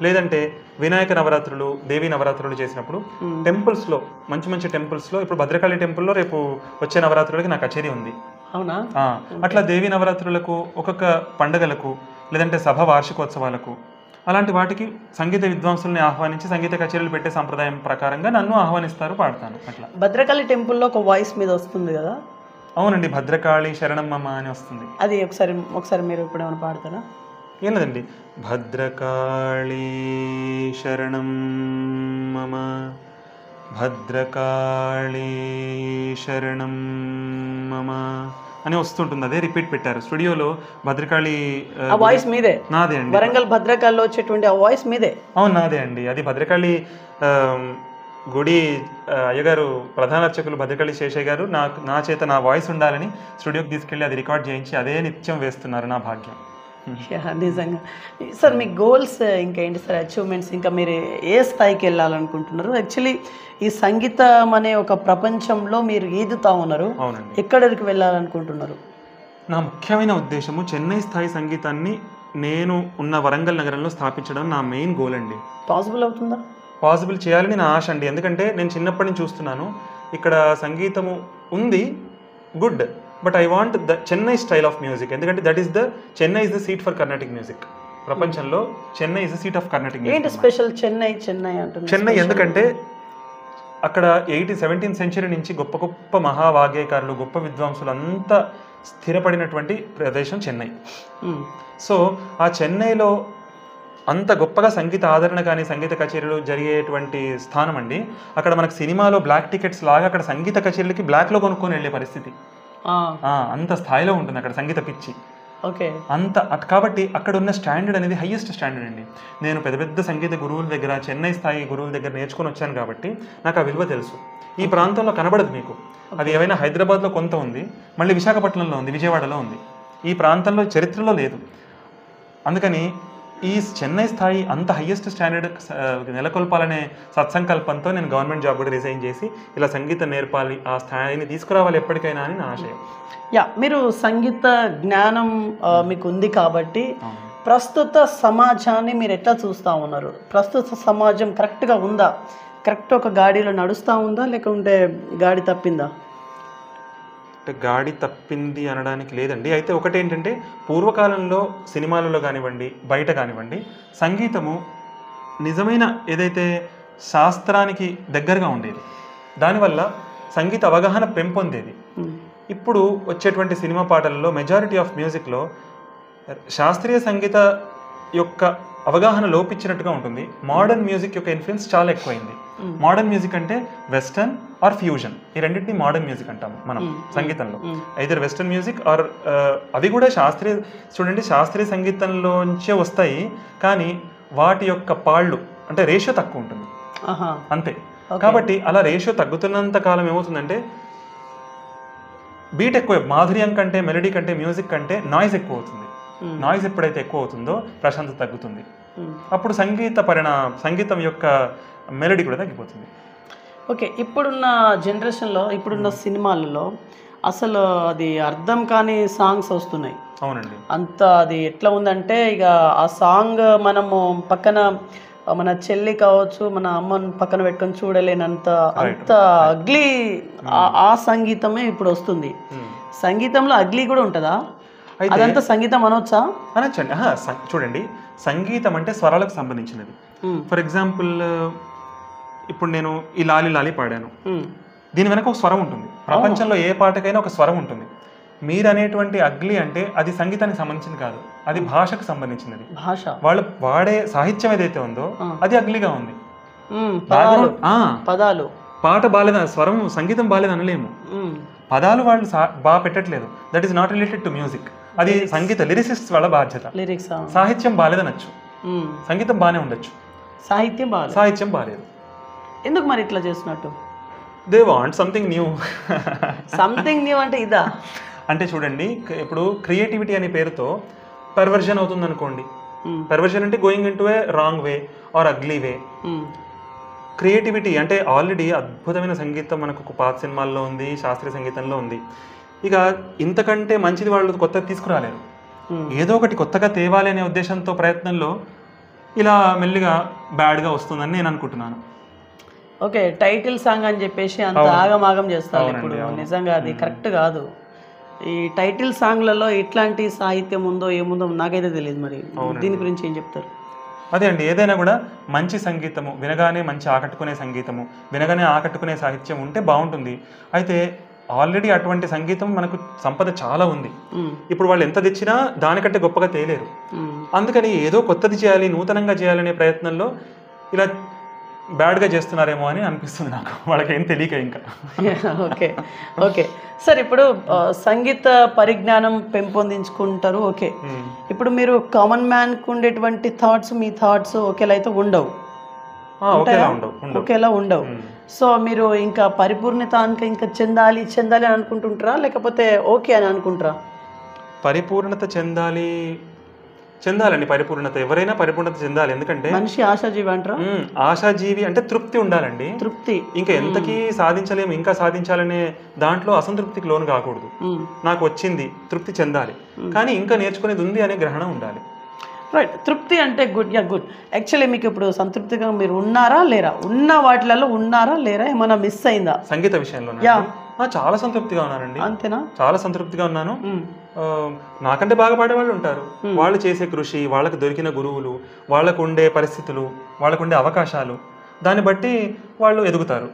లేదంటే వినాయక నవరాత్రులు, దేవీ నవరాత్రులు చేసినప్పుడు టెంపుల్స్లో, మంచి మంచి టెంపుల్స్లో, ఇప్పుడు భద్రకాళి టెంపుల్లో రేపు వచ్చే నవరాత్రులకి నా కచేరీ ఉంది. అవునా? అట్లా దేవీ నవరాత్రులకు, ఒక్కొక్క పండుగలకు, లేదంటే సభ వార్షికోత్సవాలకు, అలాంటి వాటికి సంగీత విద్వాంసుల్ని ఆహ్వానించి సంగీత కచేరీలు పెట్టే సంప్రదాయం ప్రకారంగా నన్ను ఆహ్వానిస్తారు, పాడతాను. అట్లా భద్రకాళి టెంపుల్లో ఒక వాయిస్ మీద వస్తుంది కదా? అవునండి, భద్రకాళి శరణమ్మ అని వస్తుంది. అది ఒకసారి మీరు ఇప్పుడు ఏమైనా పాడతారా? ఏం లేదండి, భద్రకాళి శరణం మమ, భద్రకాళి శరణం మమ అని వస్తుంటుంది. అదే రిపీట్ పెట్టారు స్టూడియోలో. భద్రకాళి వాయిస్ మీదే? నాదే అండి. వరంగల్ భద్రకాళిలో వచ్చేటువంటి ఆ వాయిస్ మీదే? అవును, నాదే అండి. అది భద్రకాళి గుడి అయ్యగారు, ప్రధాన అర్చకులు భద్రకాళి శేషయ్య గారు నా చేత నా వాయిస్ ఉండాలని స్టూడియోకి తీసుకెళ్ళి అది రికార్డ్ చేయించి అదే నిత్యం వేస్తున్నారు. నా భాగ్యం. నిజంగా. సార్ మీ గోల్స్ ఇంకేంటి సార్, అచీవ్మెంట్స్? ఇంకా మీరు ఏ స్థాయికి వెళ్ళాలనుకుంటున్నారు? యాక్చువల్లీ ఈ సంగీతం అనే ఒక ప్రపంచంలో మీరు ఈదుతా ఉన్నారు, ఎక్కడికి వెళ్ళాలనుకుంటున్నారు? నా ముఖ్యమైన ఉద్దేశము చెన్నై స్థాయి సంగీతాన్ని నేను ఉన్న వరంగల్ నగరంలో స్థాపించడం నా మెయిన్ గోల్ అండి. పాసిబుల్ అవుతుందా? పాసిబుల్ చేయాలని నా ఆశ అండి. ఎందుకంటే నేను చిన్నప్పటి నుంచి చూస్తున్నాను, ఇక్కడ సంగీతము ఉంది, good, but I want the Chennai style of music. ఎందుకంటే that is Chennai is the seat for Carnatic music. ప్రపంచంలో Chennai is the seat of Carnatic music. ఏంటి స్పెషల్ చెన్నై అంటున్నారు? చెన్నై ఎందుకంటే అక్కడ 17th సెంచరీ నుంచి గొప్ప గొప్ప మహావాగ్గేయకారులు, గొప్ప విద్వాంసులు అంతా స్థిరపడినటువంటి ప్రదేశం చెన్నై. సో ఆ చెన్నైలో అంత గొప్పగా సంగీత ఆదరణ కానీ సంగీత కచేరీలు జరిగేటువంటి స్థానం అండి. అక్కడ మనకు సినిమాలో బ్లాక్ టికెట్స్ లాగా అక్కడ సంగీత కచేరీలకి బ్లాక్లో కొనుక్కొని వెళ్ళే పరిస్థితి, అంత స్థాయిలో ఉంటుంది అక్కడ సంగీత పిచ్చి. ఓకే, అంత కాబట్టి అక్కడ ఉన్న స్టాండర్డ్ అనేది హైయెస్ట్ స్టాండర్డ్ అండి. నేను పెద్ద పెద్ద సంగీత గురువుల దగ్గర, చెన్నై స్థాయి గురువుల దగ్గర నేర్చుకొని వచ్చాను కాబట్టి నాకు ఆ విలువ తెలుసు. ఈ ప్రాంతంలో కనబడదు మీకు. అది ఏమైనా హైదరాబాద్లో కొంత ఉంది, మళ్ళీ విశాఖపట్నంలో ఉంది, విజయవాడలో ఉంది. ఈ ప్రాంతంలో చరిత్రలో లేదు. అందుకని ఈ చెన్నై స్థాయి అంత హైయెస్ట్ స్టాండర్డ్ నెలకొల్పాలనే సత్సంకల్పంతో నేను గవర్నమెంట్ జాబ్ కూడా రిజైన్ చేసి ఇలా సంగీతం నేర్పాలి, ఆ స్థాయిని తీసుకురావాలి ఎప్పటికైనా అని నా ఆశయం. మీరు సంగీత జ్ఞానం మీకు ఉంది కాబట్టి ప్రస్తుత సమాజాన్ని మీరు ఎట్లా చూస్తూ ఉన్నారు? ప్రస్తుత సమాజం కరెక్ట్గా ఉందా? కరెక్ట్ ఒక గాడిలో నడుస్తూ ఉందా, లేకుంటే గాడి తప్పిందా? అంటే గాడి తప్పింది అనడానికి లేదండి. అయితే ఒకటేంటంటే పూర్వకాలంలో సినిమాలలో కానివ్వండి, బయట కానివ్వండి, సంగీతము నిజమైన ఏదైతే శాస్త్రానికి దగ్గరగా ఉండేది, దానివల్ల సంగీత అవగాహన పెంపొందేది. ఇప్పుడు వచ్చేటువంటి సినిమా పాటలలో మెజారిటీ ఆఫ్ మ్యూజిక్లో శాస్త్రీయ సంగీత యొక్క అవగాహన లోపించినట్టుగా ఉంటుంది. మోడర్న్ మ్యూజిక్ యొక్క ఇన్ఫ్లుయెన్స్ చాలా ఎక్కువైంది. మోడర్న్ మ్యూజిక్ అంటే వెస్టర్న్ ఆర్ ఫ్యూజన్, ఈ రెండింటిని మోడర్న్ మ్యూజిక్ అంటాము మనం సంగీతంలో. ఐదర్ వెస్టర్న్ మ్యూజిక్ ఆర్ అవి కూడా శాస్త్రీయ సంగీతంలోంచే వస్తాయి, కానీ వాటి యొక్క పాళ్ళు అంటే రేషియో తక్కువ ఉంటుంది అంతే. కాబట్టి అలా రేషియో తగ్గుతున్నంత కాలం ఏమవుతుందంటే బీట్ ఎక్కువ, మాధుర్యం కంటే, మెలడీ కంటే, మ్యూజిక్ కంటే నాయిస్ ఎక్కువ అవుతుంది. నాయిస్ ఎప్పుడైతే ఎక్కువ అవుతుందో ప్రశాంతత తగ్గుతుంది. అప్పుడు సంగీతం యొక్క మెలడీ కూడా తగ్గిపోతుంది. ఓకే, ఇప్పుడున్న జనరేషన్లో, ఇప్పుడున్న సినిమాలలో అసలు అది అర్థం కాని సాంగ్స్ వస్తున్నాయి. అవునండి. అంత అది ఎట్లా ఉందంటే, ఇక ఆ సాంగ్ మనము పక్కన మన చెల్లి కావచ్చు, మన అమ్మని పక్కన పెట్టుకొని చూడలేనంత అంత అగ్లీ ఆ సంగీతమే ఇప్పుడు వస్తుంది. సంగీతంలో అగ్లీ కూడా ఉంటుందా? అదంతా సంగీతం అనొచ్చా? అనొచ్చండి. చూడండి, సంగీతం అంటే స్వరాలకు సంబంధించినది. ఫర్ ఎగ్జాంపుల్ ఇప్పుడు నేను ఈ లాలి లాలి పాడాను, దీని వెనక ఒక స్వరం ఉంటుంది. ప్రపంచంలో ఏ పాటకైనా ఒక స్వరం ఉంటుంది. మీరు అనేటువంటి అగ్లీ అంటే అది సంగీతానికి సంబంధించింది కాదు, అది భాషకు సంబంధించినది. వాళ్ళు వాడే సాహిత్యం ఏదైతే ఉందో అది అగ్లీగా ఉంది. పదాలు పాట బాలేదు, స్వరం సంగీతం బాలేదు అనలేము. పదాలు వాళ్ళు బాగా పెట్టట్లేదు, that is not related to music. అది సంగీత లిరిసిస్ట్ వాళ్ళ బాధ్యత. సాహిత్యం బాలేదనొచ్చు, సంగీతం బాగానే ఉండొచ్చు, సాహిత్యం బాలేదు. ఎందుకు మరి ఇట్లా చేస్తున్నట్టు? They want something new. Something new అంటే ఇదా? అంటే చూడండి, ఇప్పుడు క్రియేటివిటీ అనే పేరుతో పర్వర్జన్ అవుతుంది అనుకోండి. పర్వర్జన్ అంటే going into a wrong way or ugly way. Creativity అంటే ఆల్రెడీ అద్భుతమైన సంగీతం మనకు పాత సినిమాల్లో ఉంది, శాస్త్రీయ సంగీతంలో ఉంది. ఇక ఇంతకంటే మంచిది వాళ్ళు కొత్తగా తీసుకురాలేరు. ఏదో ఒకటి కొత్తగా తేవాలి అనే ఉద్దేశంతో ప్రయత్నంలో ఇలా మెల్లిగా బ్యాడ్గా వస్తుందని నేను అనుకుంటున్నాను. ఓకే, టైటిల్ సాంగ్ అని చెప్పేసి అంత ఆగమాగం చేస్తారు ఇప్పుడు. నిజంగా అది కరెక్ట్ కాదు. ఈ టైటిల్ సాంగ్లలో ఎట్లాంటి సాహిత్యం ఉందో ఏముందో నాకైతే తెలియదు. మరి దీని గురించి ఏం చెప్తారు? అదే అండి, ఏదైనా కూడా మంచి సంగీతము, వినగానే మంచి ఆకట్టుకునే సంగీతము, వినగానే ఆకట్టుకునే సాహిత్యం ఉంటే బాగుంటుంది. అయితే ఆల్రెడీ అటువంటి సంగీతం మనకు సంపద చాలా ఉంది. ఇప్పుడు వాళ్ళు ఎంత తెచ్చినా దానికంటే గొప్పగా తేలేరు. అందుకని ఏదో కొత్తది చేయాలి, నూతనంగా చేయాలనే ప్రయత్నంలో ఇలా బ్యాడ్గా చేస్తున్నారేమో అని అనిపిస్తుంది నాకు, వాళ్ళకేం తెలియక ఇంకా. ఓకే ఓకే సార్, ఇప్పుడు సంగీత పరిజ్ఞానం పెంపొందించుకుంటారు. ఓకే, ఇప్పుడు మీరు కామన్ మ్యాన్కి ఉండేటువంటి థాట్స్ మీ థాట్స్ ఒకేలా అయితే ఉండవు, ఒకేలా ఉండవు. సో మీరు ఇంకా పరిపూర్ణత ఇంకా చెందాలి అని అనుకుంటుంటారా, లేకపోతే ఓకే అని అనుకుంటారా? పరిపూర్ణత చెందాలండి. పరిపూర్ణత ఎవరైనా పరిపూర్ణత చెందాలి. ఎందుకంటే మనిషి ఆశాజీవి అంటారా? ఆశాజీవి అంటే తృప్తి ఉండాలండి. తృప్తి ఇంకా ఎంతకీ సాధించలేము, ఇంకా సాధించాలనే దాంట్లో అసంతృప్తికి లోను కాకూడదు. నాకు వచ్చింది, తృప్తి చెందాలి, కానీ ఇంకా నేర్చుకునేది ఉంది అనే గ్రహణం ఉండాలి. రైట్, తృప్తి అంటే గుడ్. గుడ్. యాక్చువల్లీ మీకు ఇప్పుడు సంతృప్తిగా మీరు ఉన్నారా లేరా? ఉన్న వాటిలలో ఉన్నారా లేరా? ఏమైనా మిస్ అయిందా సంగీత విషయంలో? చాలా సంతృప్తిగా ఉన్నానండి. అంతేనా? చాలా సంతృప్తిగా ఉన్నాను. నాకంటే బాగా పాడేవాళ్ళు ఉంటారు. వాళ్ళు చేసే కృషి, వాళ్ళకు దొరికిన గురువులు, వాళ్ళకు ఉండే పరిస్థితులు, వాళ్ళకు ఉండే అవకాశాలు, దాన్ని బట్టి వాళ్ళు ఎదుగుతారు.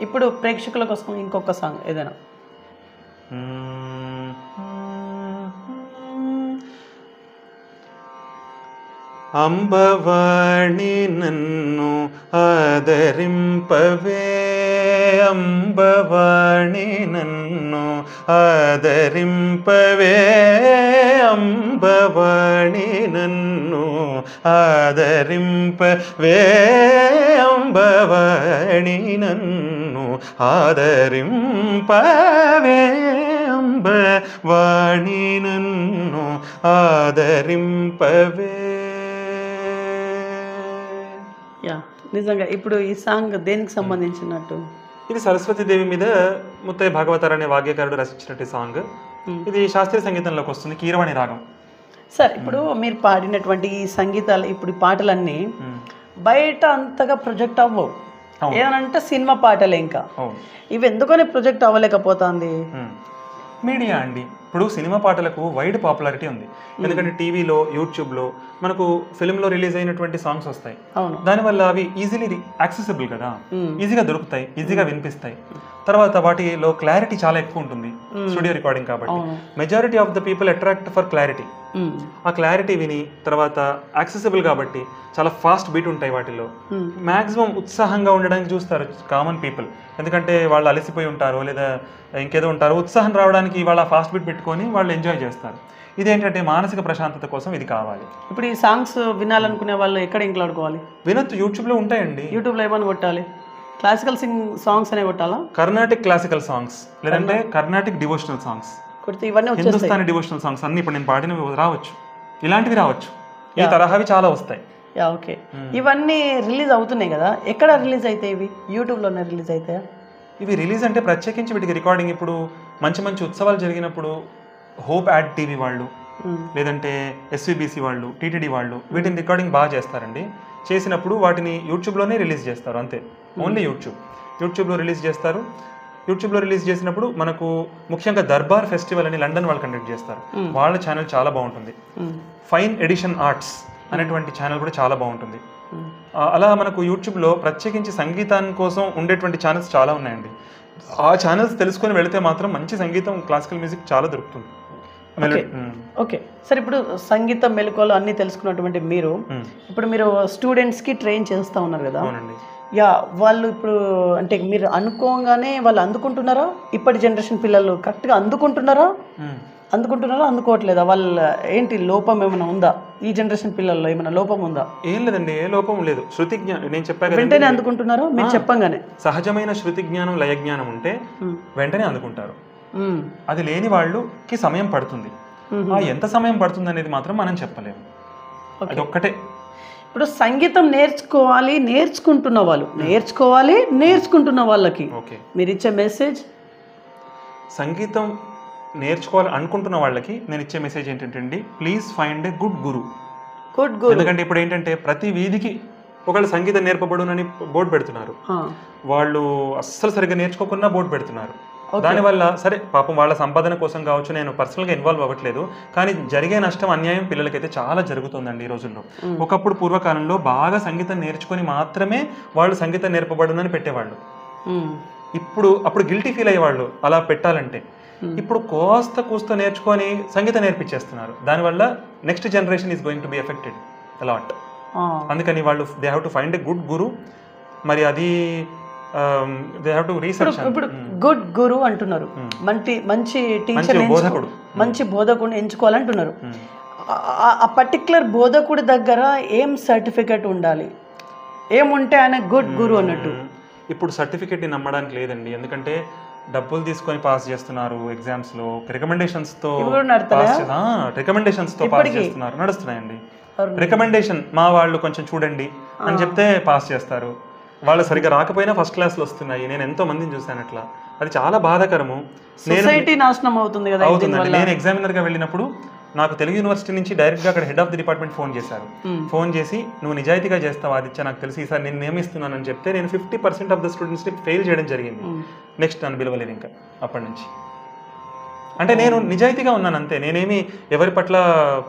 ఇప్పుడు ప్రేక్షకుల కోసం ఇంకొక సాంగ్ ఏదైనా. అంబవాణి నన్ను ఆదరింపవే, అంబవాణి నన్ను ఆదరింపవే, అంబవాణి నన్ను ఆదరింపవే, అంబవాణి నన్ను ఆదరింపవే, అంబవాణి నన్ను ఆదరింపవే. నిజంగా ఇప్పుడు ఈ సాంగ్ దేనికి సంబంధించినట్టు? ఇది సరస్వతీదేవి మీద ముత్తయ్య భాగవతార్ అనే వాగ్యకారుడు రచించినట్టు సాంగ్. ఇది శాస్త్రీయ సంగీతంలోకి వస్తుంది, కీరవాణి రాగం. సార్, ఇప్పుడు మీరు పాడినటువంటి ఈ సంగీతాలు, ఇప్పుడు ఈ పాటలన్నీ బయట అంతగా ప్రొజెక్ట్ అవ్వవు, ఏమనంటే సినిమా పాటలే. ఇంకా ఇవి ఎందుకని ప్రొజెక్ట్ అవ్వలేకపోతుంది? మీడియా అండి. ఇప్పుడు సినిమా పాటలకు వైడ్ పాపులారిటీ ఉంది, ఎందుకంటే టీవీలో, యూట్యూబ్లో మనకు ఫిల్మ్లో రిలీజ్ అయినటువంటి సాంగ్స్ వస్తాయి. దానివల్ల అవి ఈజీలీ యాక్సెసిబుల్ కదా, ఈజీగా దొరుకుతాయి, ఈజీగా వినిపిస్తాయి. తర్వాత వాటిలో క్లారిటీ చాలా ఎక్కువ ఉంటుంది, స్టూడియో రికార్డింగ్ కాబట్టి. Majority of the people attract for clarity. ఆ క్లారిటీ విని తర్వాత యాక్సెసిబుల్ కాబట్టి చాలా ఫాస్ట్ బీట్ ఉంటాయి వాటిల్లో. మ్యాక్సిమం ఉత్సాహంగా ఉండడానికి చూస్తారు కామన్ పీపుల్, ఎందుకంటే వాళ్ళు అలసిపోయి ఉంటారు లేదా ఇంకేదో ఉంటారు. ఉత్సాహం రావడానికి వాళ్ళ ఫాస్ట్ బీట్ పెట్టుకొని వాళ్ళు ఎంజాయ్ చేస్తారు. ఇదేంటంటే మానసిక ప్రశాంతత కోసం ఇది కావాలి. ఇప్పుడు ఈ సాంగ్స్ వినాలనుకునే వాళ్ళు ఎక్కడ ఇంక్లాడుకోవాలి? వినొచ్చు, యూట్యూబ్లో ఉంటాయండి. యూట్యూబ్లో ఏమని కొట్టాలి? క్లాసికల్ సాంగ్స్ అనే కొట్టాలా? కర్ణాటిక్ క్లాసికల్ సాంగ్స్, లేదంటే Carnatic devotional songs, Hindustani devotional songs అన్ని ఇప్పుడు నేను పాడినవి రావచ్చు, ఇలాంటివి రావచ్చు, ఈ తరహావి చాలా వస్తాయి. ఓకే, ఇవన్నీ రిలీజ్ అవుతున్నాయి కదా, ఎక్కడ రిలీజ్ అవుతాయి? ఇవి యూట్యూబ్లోనే రిలీజ్ అవుతాయా? ఇవి రిలీజ్ అంటే ప్రత్యేకించి వీటికి రికార్డింగ్ ఇప్పుడు మంచి మంచి ఉత్సవాలు జరిగినప్పుడు హోప్ యాడ్ టీవీ వాళ్ళు, లేదంటే ఎస్వీబీసీ వాళ్ళు, టీటీడీ వాళ్ళు వీటిని రికార్డింగ్ బాగా చేస్తారండి. చేసినప్పుడు వాటిని యూట్యూబ్లోనే రిలీజ్ చేస్తారు, అంతే. ఓన్లీ యూట్యూబ్లో రిలీజ్ చేస్తారు. యూట్యూబ్లో రిలీజ్ చేసినప్పుడు మనకు ముఖ్యంగా దర్బార్ ఫెస్టివల్ అని లండన్ వాళ్ళు కండక్ట్ చేస్తారు, వాళ్ళ ఛానల్ చాలా బాగుంటుంది. ఫైన్ ఎడిషన్ ఆర్ట్స్ అనేటువంటి ఛానల్ కూడా చాలా బాగుంటుంది. అలా మనకు యూట్యూబ్లో ప్రత్యేకించి సంగీతాన్ని కోసం ఉండేటువంటి ఛానల్స్ చాలా ఉన్నాయండి. ఆ ఛానల్స్ తెలుసుకొని వెళితే మాత్రం మంచి సంగీతం, క్లాసికల్ మ్యూజిక్ చాలా దొరుకుతుంది. ఓకే సార్, ఇప్పుడు సంగీతం మెలకువలు అన్నీ తెలుసుకున్నటువంటి మీరు ఇప్పుడు మీరు స్టూడెంట్స్కి ట్రైన్ చేస్తూ ఉన్నారు కదా. యా, వాళ్ళు ఇప్పుడు అంటే మీరు అనుకోగానే వాళ్ళు అందుకుంటున్నారా? ఇప్పటి జనరేషన్ పిల్లలు కరెక్ట్గా అందుకుంటున్నారా, అందుకోవట్లేదా? వాళ్ళ ఏంటి లోపం ఏమైనా ఉందా? ఈ జనరేషన్ పిల్లల్లో ఏమైనా లోపం ఉందా? ఏం లేదండి, ఏ లోపం లేదు. శృతి జ్ఞానం నేను చెప్పాను, వెంటనే అందుకుంటున్నారు. మీరు చెప్పంగానే సహజమైన శృతి జ్ఞానం, లయ జ్ఞానం ఉంటే వెంటనే అందుకుంటారు. అది లేని వాళ్ళకి సమయం పడుతుంది. ఎంత సమయం పడుతుంది అనేది మాత్రం మనం చెప్పలేము. అది ఒక్కటే. ఇప్పుడు సంగీతం నేర్చుకుంటున్న వాళ్ళకి మీరు ఇచ్చే మెసేజ్, సంగీతం నేర్చుకోవాలి అనుకుంటున్న వాళ్ళకి నేను ఇచ్చే మెసేజ్ ఏంటంటే అండి, ప్లీజ్ ఫైండ్ ఏ గుడ్ గురు. ఎందుకంటే ఇప్పుడు ఏంటంటే ప్రతి వీధికి ఒకళ్ళు సంగీతం నేర్పబడునని బోర్డు పెడుతున్నారు. వాళ్ళు అస్సలు సరిగ్గా నేర్చుకోకుండా బోర్డు పెడుతున్నారు. దానివల్ల సరే పాపం వాళ్ళ సంపాదన కోసం కావచ్చు, నేను పర్సనల్గా ఇన్వాల్వ్ అవ్వట్లేదు, కానీ జరిగే నష్టం, అన్యాయం పిల్లలకైతే చాలా జరుగుతుందండి ఈ రోజుల్లో. ఒకప్పుడు పూర్వకాలంలో బాగా సంగీతం నేర్చుకొని మాత్రమే వాళ్ళు సంగీతం నేర్పబడునని పెట్టేవాళ్ళు. అప్పుడు గిల్టీ ఫీల్ అయ్యేవాళ్ళు అలా పెట్టాలంటే. ఇప్పుడు కూస్త నేర్చుకొని సంగీతం నేర్పించేస్తున్నారు. దానివల్ల next generation is going to be affected a lot. అందుకని వాళ్ళు they have to find a good guru. మరి అది దే హ్యావ్ టు రీసెర్చ్. ఇప్పుడు గుడ్ గురు అంటున్నారు, మంచి టీచర్, మంచి బోధకుడిని ఎంచుకోవాలంటున్నారు. ఆ పర్టికులర్ బోధకుడి దగ్గర ఏం సర్టిఫికెట్ ఉండాలి, ఏముంటే ఆయన గుడ్ గురు అన్నట్టు? ఇప్పుడు సర్టిఫికెట్ని నమ్మడానికి లేదండి. ఎందుకంటే డబ్బులు తీసుకొని పాస్ చేస్తున్నారు ఎగ్జామ్స్లో, రికమెండేషన్స్తో పాస్ చేస్తున్నారు, నడుస్తున్నాయండి. రికమెండేషన్ మా వాళ్ళు కొంచెం చూడండి అని చెప్తే పాస్ చేస్తారు. వాళ్ళు సరిగ్గా రాకపోయినా ఫస్ట్ క్లాస్లో వస్తున్నాయి. నేను ఎంతో మందిని చూశాను అట్లా. అది చాలా బాధాకరము. సొసైటీ నాశనం అవుతుంది కదా. అవుతుందండి. నేను ఎగ్జామినర్గా వెళ్ళినప్పుడు నాకు తెలుగు యూనివర్సిటీ నుంచి డైరెక్ట్గా అక్కడ head of the department phone చేసి నువ్వు నిజాయితీగా చేస్తావు ఆదిత్య, నాకు తెలిసి ఈసారి నేను నియమిస్తున్నానని చెప్తే నేను 50% ఆఫ్ ద స్టూడెంట్స్ని ఫెయిల్ చేయడం జరిగింది. నెక్స్ట్ నన్ను పిలవలేదు ఇంకా అప్పటి నుంచి. అంటే నేను నిజాయితీగా ఉన్నాను అంతే, నేనేమి ఎవరి పట్ల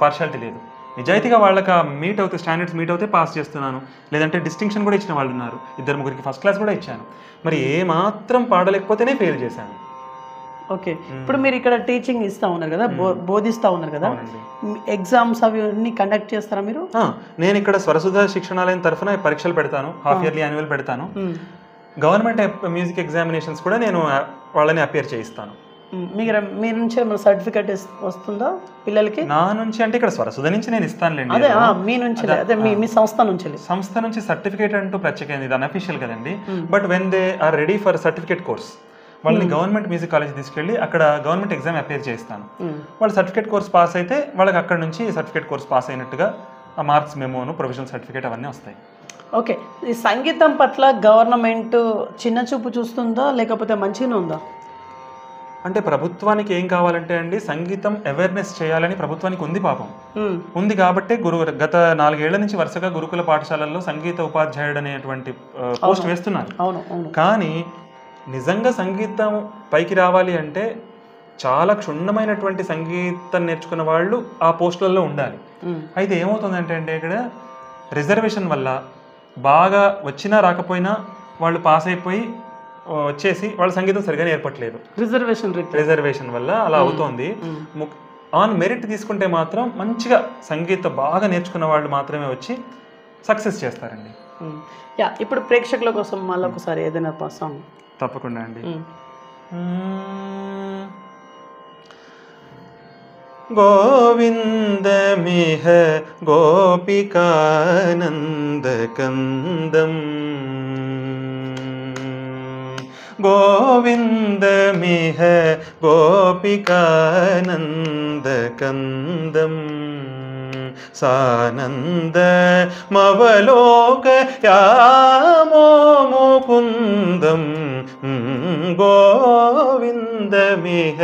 పార్షాలిటీ లేదు. నిజాయితీగా వాళ్ళకి మీట్ అవుతే, స్టాండర్డ్స్ మీట్ అవుతే పాస్ చేస్తున్నాను. లేదంటే డిస్టింక్షన్ కూడా ఇచ్చిన వాళ్ళు ఉన్నారు, 2-3 ఫస్ట్ క్లాస్ కూడా ఇచ్చాను. మరి ఏ మాత్రం పాడలేకపోతేనే ఫెయిల్ చేశాను. ఓకే, ఇప్పుడు మీరు ఇక్కడ టీచింగ్ ఇస్తా ఉన్నారు కదా, బోధిస్తా ఉన్నారు కదా, ఎగ్జామ్స్ అవి అన్ని కండక్ట్ చేస్తారా మీరు? నేను ఇక్కడ స్వరసుధ శిక్షణాలయం తరఫున పరీక్షలు పెడతాను, హాఫ్ ఇయర్లీ, యాన్యువల్ పెడతాను. గవర్నమెంట్ మ్యూజిక్ ఎగ్జామినేషన్స్ కూడా నేను వాళ్ళని అపేర్ చేయిస్తాను. మీ నుంచి సర్టిఫికేట్ వస్తుందా పిల్లలకి? నా నుంచి అంటే ఇక్కడ స్వరసుధ నుంచి నేను ఇస్తానులేండి. అదే మీ నుంచి, అదే మీ సంస్థ నుంచి సర్టిఫికేట్ అంటూ ప్రత్యేకంగా ఇది అన్అఫీషియల్ కదండి. But when they are ready for certificate course, వాళ్ళని గవర్నమెంట్ మ్యూజిక్ కాలేజ్ తీసుకెళ్ళి అక్కడ గవర్నమెంట్ ఎగ్జామ్ అపేర్ చేస్తాను. వాళ్ళు సర్టిఫికేట్ కోర్స్ పాస్ అయితే వాళ్ళకి అక్కడ నుంచి సర్టిఫికేట్ కోర్స్ పాస్ అయినట్టుగా ఆ మార్క్స్ మెమోను, ప్రొవిజనల్ సర్టిఫికేట్ అవన్నీ వస్తాయి. ఓకే, ఈ సంగీతం పట్ల గవర్నమెంట్ చిన్న చూపు చూస్తుందా లేకపోతే మంచిగానే ఉందా? అంటే ప్రభుత్వానికి ఏం కావాలంటే అండి, సంగీతం అవేర్నెస్ చేయాలని ప్రభుత్వానికి ఉంది, పాపం ఉంది. కాబట్టి గత 4 ఏళ్ల నుంచి వరుసగా గురుకుల పాఠశాలల్లో సంగీత ఉపాధ్యాయుడు అనేటువంటి పోస్ట్ వేస్తున్నారు. కానీ నిజంగా సంగీతం పైకి రావాలి అంటే చాలా క్షుణ్ణమైనటువంటి సంగీతం నేర్చుకున్న వాళ్ళు ఆ పోస్టులలో ఉండాలి. అయితే ఏమవుతుందంటే అంటే ఇక్కడ రిజర్వేషన్ వల్ల బాగా వచ్చినా రాకపోయినా వాళ్ళు పాస్ అయిపోయి వచ్చేసి వాళ్ళు సంగీతం సరిగా నేర్పట్లేదు. రిజర్వేషన్ వల్ల అలా అవుతోంది. ఆన్ మెరిట్ తీసుకుంటే మాత్రం మంచిగా సంగీతం బాగా నేర్చుకున్న వాళ్ళు మాత్రమే వచ్చి సక్సెస్ చేస్తారండి. ఇప్పుడు ప్రేక్షకుల కోసం మళ్ళీ ఒకసారి ఏదైనా సాంగ్. తప్పకుండా అండి. గోవిందమిహ గోపికానందకందం, గోవిందమిహ గోపికానందకందం, సానంద మవలోకయామో ముకుందం, గోవిందమిహ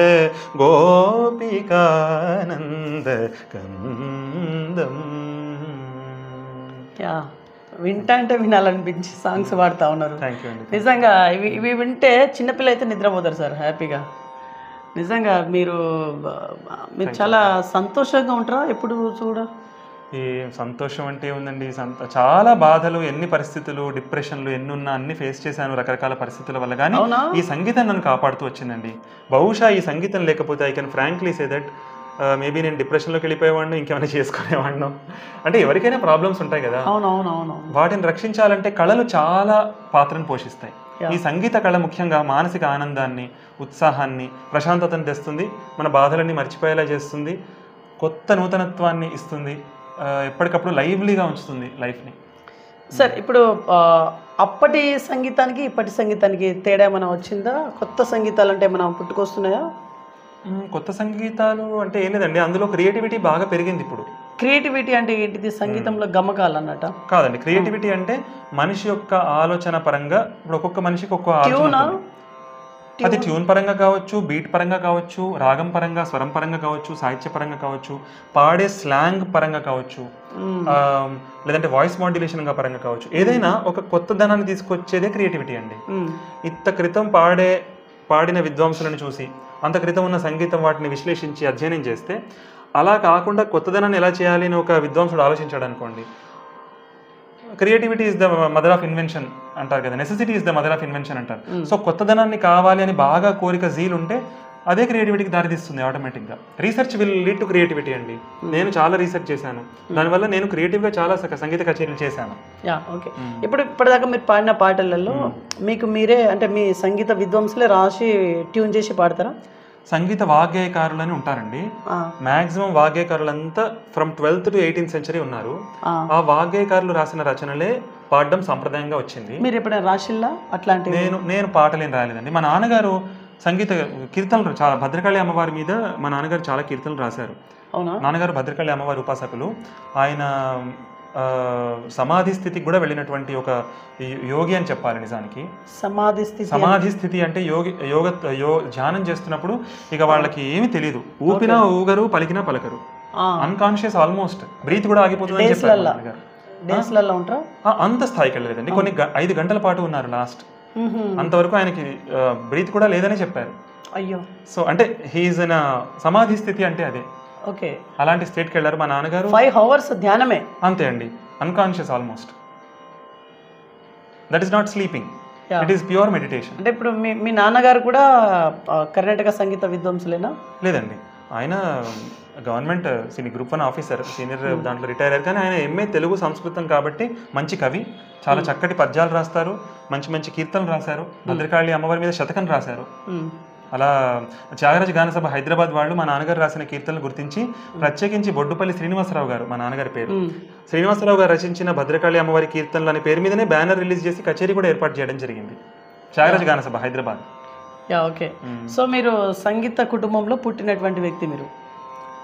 గోపికానందకందం. వింటా అంటే వినాలనిపించి సాంగ్స్ పాడుతూ ఉన్నారు. నిజంగా ఇవి వింటే చిన్నపిల్ల అయితే నిద్రపోతారు సార్ హ్యాపీగా. నిజంగా మీరు చాలా సంతోషంగా ఉంటారా ఎప్పుడు ఈ సంతోషం అంటే ఉందండి, చాలా బాధలు, ఎన్ని పరిస్థితులు, డిప్రెషన్లు ఎన్ని ఉన్నా అన్ని ఫేస్ చేశాను రకరకాల పరిస్థితుల వల్ల. కానీ ఈ సంగీతం నన్ను కాపాడుతూ వచ్చిందండి. బహుశా ఈ సంగీతం లేకపోతే I can frankly say that maybe నేను డిప్రెషన్లోకి వెళ్ళిపోయేవాడిను, ఇంకేమైనా చేసుకునేవాడిను. అంటే ఎవరికైనా ప్రాబ్లమ్స్ ఉంటాయి కదా, వాటిని రక్షించాలంటే కళలు చాలా పాత్రను పోషిస్తాయి. ఈ సంగీత కళ ముఖ్యంగా మానసిక ఆనందాన్ని, ఉత్సాహాన్ని, ప్రశాంతతను తెస్తుంది, మన బాధలన్నీ మర్చిపోయేలా చేస్తుంది, కొత్త నూతనత్వాన్ని ఇస్తుంది, ఎప్పటికప్పుడు లైవ్లీగా ఉంచుతుంది లైఫ్ని. సార్ ఇప్పుడు అప్పటి సంగీతానికి ఇప్పటి సంగీతానికి తేడా ఏమైనా వచ్చిందా? కొత్త సంగీతాలు అంటే ఏమైనా పుట్టుకొస్తున్నాయా? కొత్త సంగీతాలు అంటే ఏం లేదండి, అందులో క్రియేటివిటీ బాగా పెరిగింది. ఇప్పుడు క్రియేటివిటీ అంటే ఏంటిది? సంగీతంలో గమకాలు అన్నట కాదండి. క్రియేటివిటీ అంటే మనిషి యొక్క ఆలోచన పరంగా, ఇప్పుడు ఒక్కొక్క మనిషికి ఒక్కొక్క ఆలోచన, అది ట్యూన్ పరంగా కావచ్చు, బీట్ పరంగా కావచ్చు, రాగం పరంగా, స్వరం పరంగా కావచ్చు, సాహిత్య పరంగా కావచ్చు, పాడే స్లాంగ్ పరంగా కావచ్చు, లేదంటే వాయిస్ మాడ్యులేషన్ పరంగా కావచ్చు, ఏదైనా ఒక కొత్త ధనాన్ని తీసుకొచ్చేదే క్రియేటివిటీ అండి. ఇంత క్రితం పాడిన విద్వాంసులను చూసి, అంత క్రితం ఉన్న సంగీతం వాటిని విశ్లేషించి అధ్యయనం చేస్తే, అలా కాకుండా కొత్తదనాన్ని ఎలా చేయాలి అని ఒక విద్వాంసుడు ఆలోచించాడు అనుకోండి, creativity is the mother of invention అంటారు కదా, necessity is the mother of invention అంటారు. సో కొత్తదనాన్ని కావాలి అని బాగా కోరిక, జీల్ ఉంటే అదే క్రియేటివిటీకి దారితీస్తుంది ఆటోమేటిక్గా. Research will lead to creativity అండి. నేను చాలా రీసెర్చ్ చేశాను, దానివల్ల నేను క్రియేటివ్గా చాలా సంగీత కచేరీలు చేశాను. ఓకే. ఇప్పటిదాకా మీరు పాడిన పాటలలో మీకు మీరే అంటే మీ సంగీత విద్వాంసులే రాసి ట్యూన్ చేసి పాడతారా? సంగీత వాగ్గేయకారులు అని ఉంటారండి. మాక్సిమం వాగ్గేయకారులంతా from 12th to 18th century ఉన్నారు. ఆ వాగ్గేయకారులు రాసిన రచనలే పాడడం సంప్రదాయంగా వచ్చింది. మీరు ఎప్పుడైనా రాసిల్లా అట్లాంటి? నేను పాటలేం రాలేదండి. మా నాన్నగారు సంగీత కీర్తనలు చాలా, భద్రకాళి అమ్మవారి మీద మా నాన్నగారు చాలా కీర్తనలు రాశారు. నాన్నగారు భద్రకాళి అమ్మవారి ఉపాసకులు. ఆయన సమాధి స్థితికి కూడా వెళ్ళినటువంటి ఒక యోగి అని చెప్పాలి నిజానికి. సమాధి స్థితి అంటే ధ్యానం చేస్తున్నప్పుడు ఇక వాళ్ళకి ఏమీ తెలియదు, ఊపినా ఊగరు, పలికినా పలకరు, అన్కాన్షియస్, ఆల్మోస్ట్ బ్రీత్ కూడా ఆగిపోతుంది అని చెప్పారు. అంత స్థాయికి వెళ్ళలేదండి, కొన్ని 5 గంటల పాటు ఉన్నారు లాస్ట్. అంతవరకు ఆయనకి బ్రీత్ కూడా లేదని చెప్పారు. అయ్యో. సో అంటే హీఈస్ ఇన్ సమాధి స్థితి అంటే అదే. ఓకే. అలాంటి స్టేట్కి వెళ్ళారు మా నాన్నగారు. 5 hours ధ్యానమే. అంతే అండి, unconscious almost. That is not sleeping, it is pure meditation. అంటే ఇప్పుడు మీ నాన్నగారు కూడా కర్ణాటక సంగీత విద్వాంసులేనా? లేదండి, ఆయన గవర్నమెంట్ గ్రూప్ 1 ఆఫీసర్, సీనియర్ దాంట్లో రిటైర్ అయ్యారు. కానీ ఆయన MA తెలుగు సంస్కృతం కాబట్టి మంచి కవి, చాలా చక్కటి పద్యాలు రాస్తారు, మంచి మంచి కీర్తనలు రాశారు. భద్రకాళి అమ్మవారి మీద శతకం రాశారు. అలా త్యాగరాజ గానసభ హైదరాబాద్ వాళ్ళు మా నాన్నగారు రాసిన కీర్తనలు గుర్తించి ప్రత్యేకించి బొడ్డుపల్లి శ్రీనివాసరావు గారు, మా నాన్నగారి పేరు శ్రీనివాసరావు గారు రచించిన భద్రకాళి అమ్మవారి కీర్తనలు అనే పేరు మీదనే బ్యానర్ రిలీజ్ చేసి కచేరీ కూడా ఏర్పాటు చేయడం జరిగింది, త్యాగరాజ గానసభ హైదరాబాద్. ఓకే. సో మీరు సంగీత కుటుంబంలో పుట్టినటువంటి వ్యక్తి. మీరు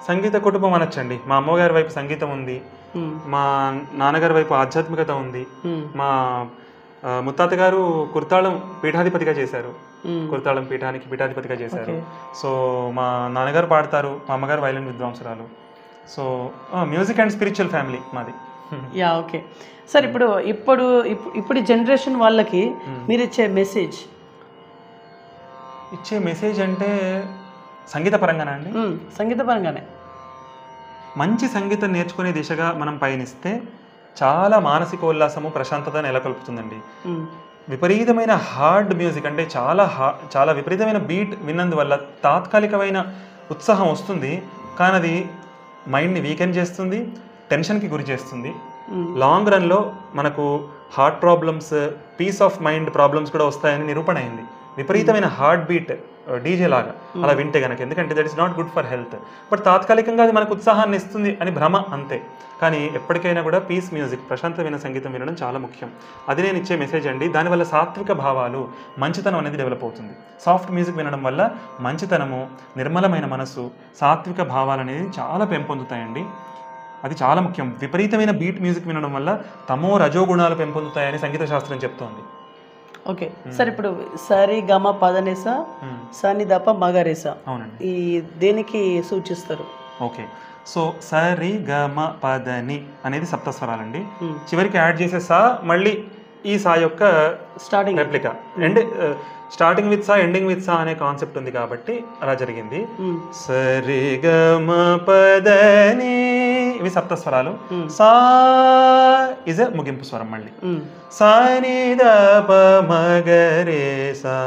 సంగీత కుటుంబం అనొచ్చండి. మా అమ్మగారి వైపు సంగీతం ఉంది, మా నాన్నగారి వైపు ఆధ్యాత్మికత ఉంది. మా ముత్తాత గారు కుర్తాళం పీఠాధిపతిగా చేశారు, కుర్తాళం పీఠానికి పీఠాధిపతిగా చేశారు. సో మా నాన్నగారు పాడతారు, మా అమ్మగారు వైలిన్ విద్వాంసురాలు. So music and spiritual family మాది. Okay sir. ఇప్పుడు జనరేషన్ వాళ్ళకి మీరు ఇచ్చే మెసేజ్ అంటే సంగీత పరంగానే అండి? సంగీత పరంగానే. మంచి సంగీతం నేర్చుకునే దిశగా మనం పయనిస్తే చాలా మానసికోల్లాసము, ప్రశాంతత నెలకొల్పుతుందండి. విపరీతమైన హార్డ్ మ్యూజిక్ అంటే చాలా విపరీతమైన బీట్ విన్నందువల్ల తాత్కాలికమైన ఉత్సాహం వస్తుంది, కానీ అది మైండ్ని వీకెన్ చేస్తుంది, టెన్షన్కి గురి చేస్తుంది. లాంగ్ రన్లో మనకు heart problems, peace of mind problems కూడా వస్తాయని నిరూపణ అయింది. విపరీతమైన హార్ట్ బీట్ డీజే లాగా అలా వింటే కనుక, ఎందుకంటే that is not good for health. But తాత్కాలికంగా అది మనకు ఉత్సాహాన్ని ఇస్తుంది అని భ్రమ అంతే. కానీ ఎప్పటికైనా కూడా పీస్ మ్యూజిక్, ప్రశాంతమైన సంగీతం వినడం చాలా ముఖ్యం. అది నేను ఇచ్చే మెసేజ్ అండి. దానివల్ల సాత్విక భావాలు, మంచితనం అనేది డెవలప్ అవుతుంది. సాఫ్ట్ మ్యూజిక్ వినడం వల్ల మంచితనము, నిర్మలమైన మనసు, సాత్విక భావాలు అనేది చాలా పెంపొందుతాయండి. అది చాలా ముఖ్యం. విపరీతమైన బీట్ మ్యూజిక్ వినడం వల్ల తమో రజోగుణాలు పెంపొందుతాయని సంగీత శాస్త్రం చెప్తోంది. Okay sir. ఇప్పుడు సరి గమ పదనిస సని దప మగరేస, అవునండి, ఈ దేనికి సూచిస్తారు? ఓకే. సో సరి గమ పదని అనేది సప్తస్వరాలండి. చివరికి యాడ్ చేసే సా, మళ్ళీ ఈ సా యొక్క స్టార్టింగ్ రెప్లికా, స్టార్టింగ్ విత్ సా ఎండింగ్ విత్ సా అనే కాన్సెప్ట్ ఉంది కాబట్టి అలా జరిగింది. సరి గమ పదని ఇవి సప్తస్వరాలు. సా ఇజ్ ఎ ముగింపు స్వరం మళ్ళీ. సా ని ద ప మ గ రే సా.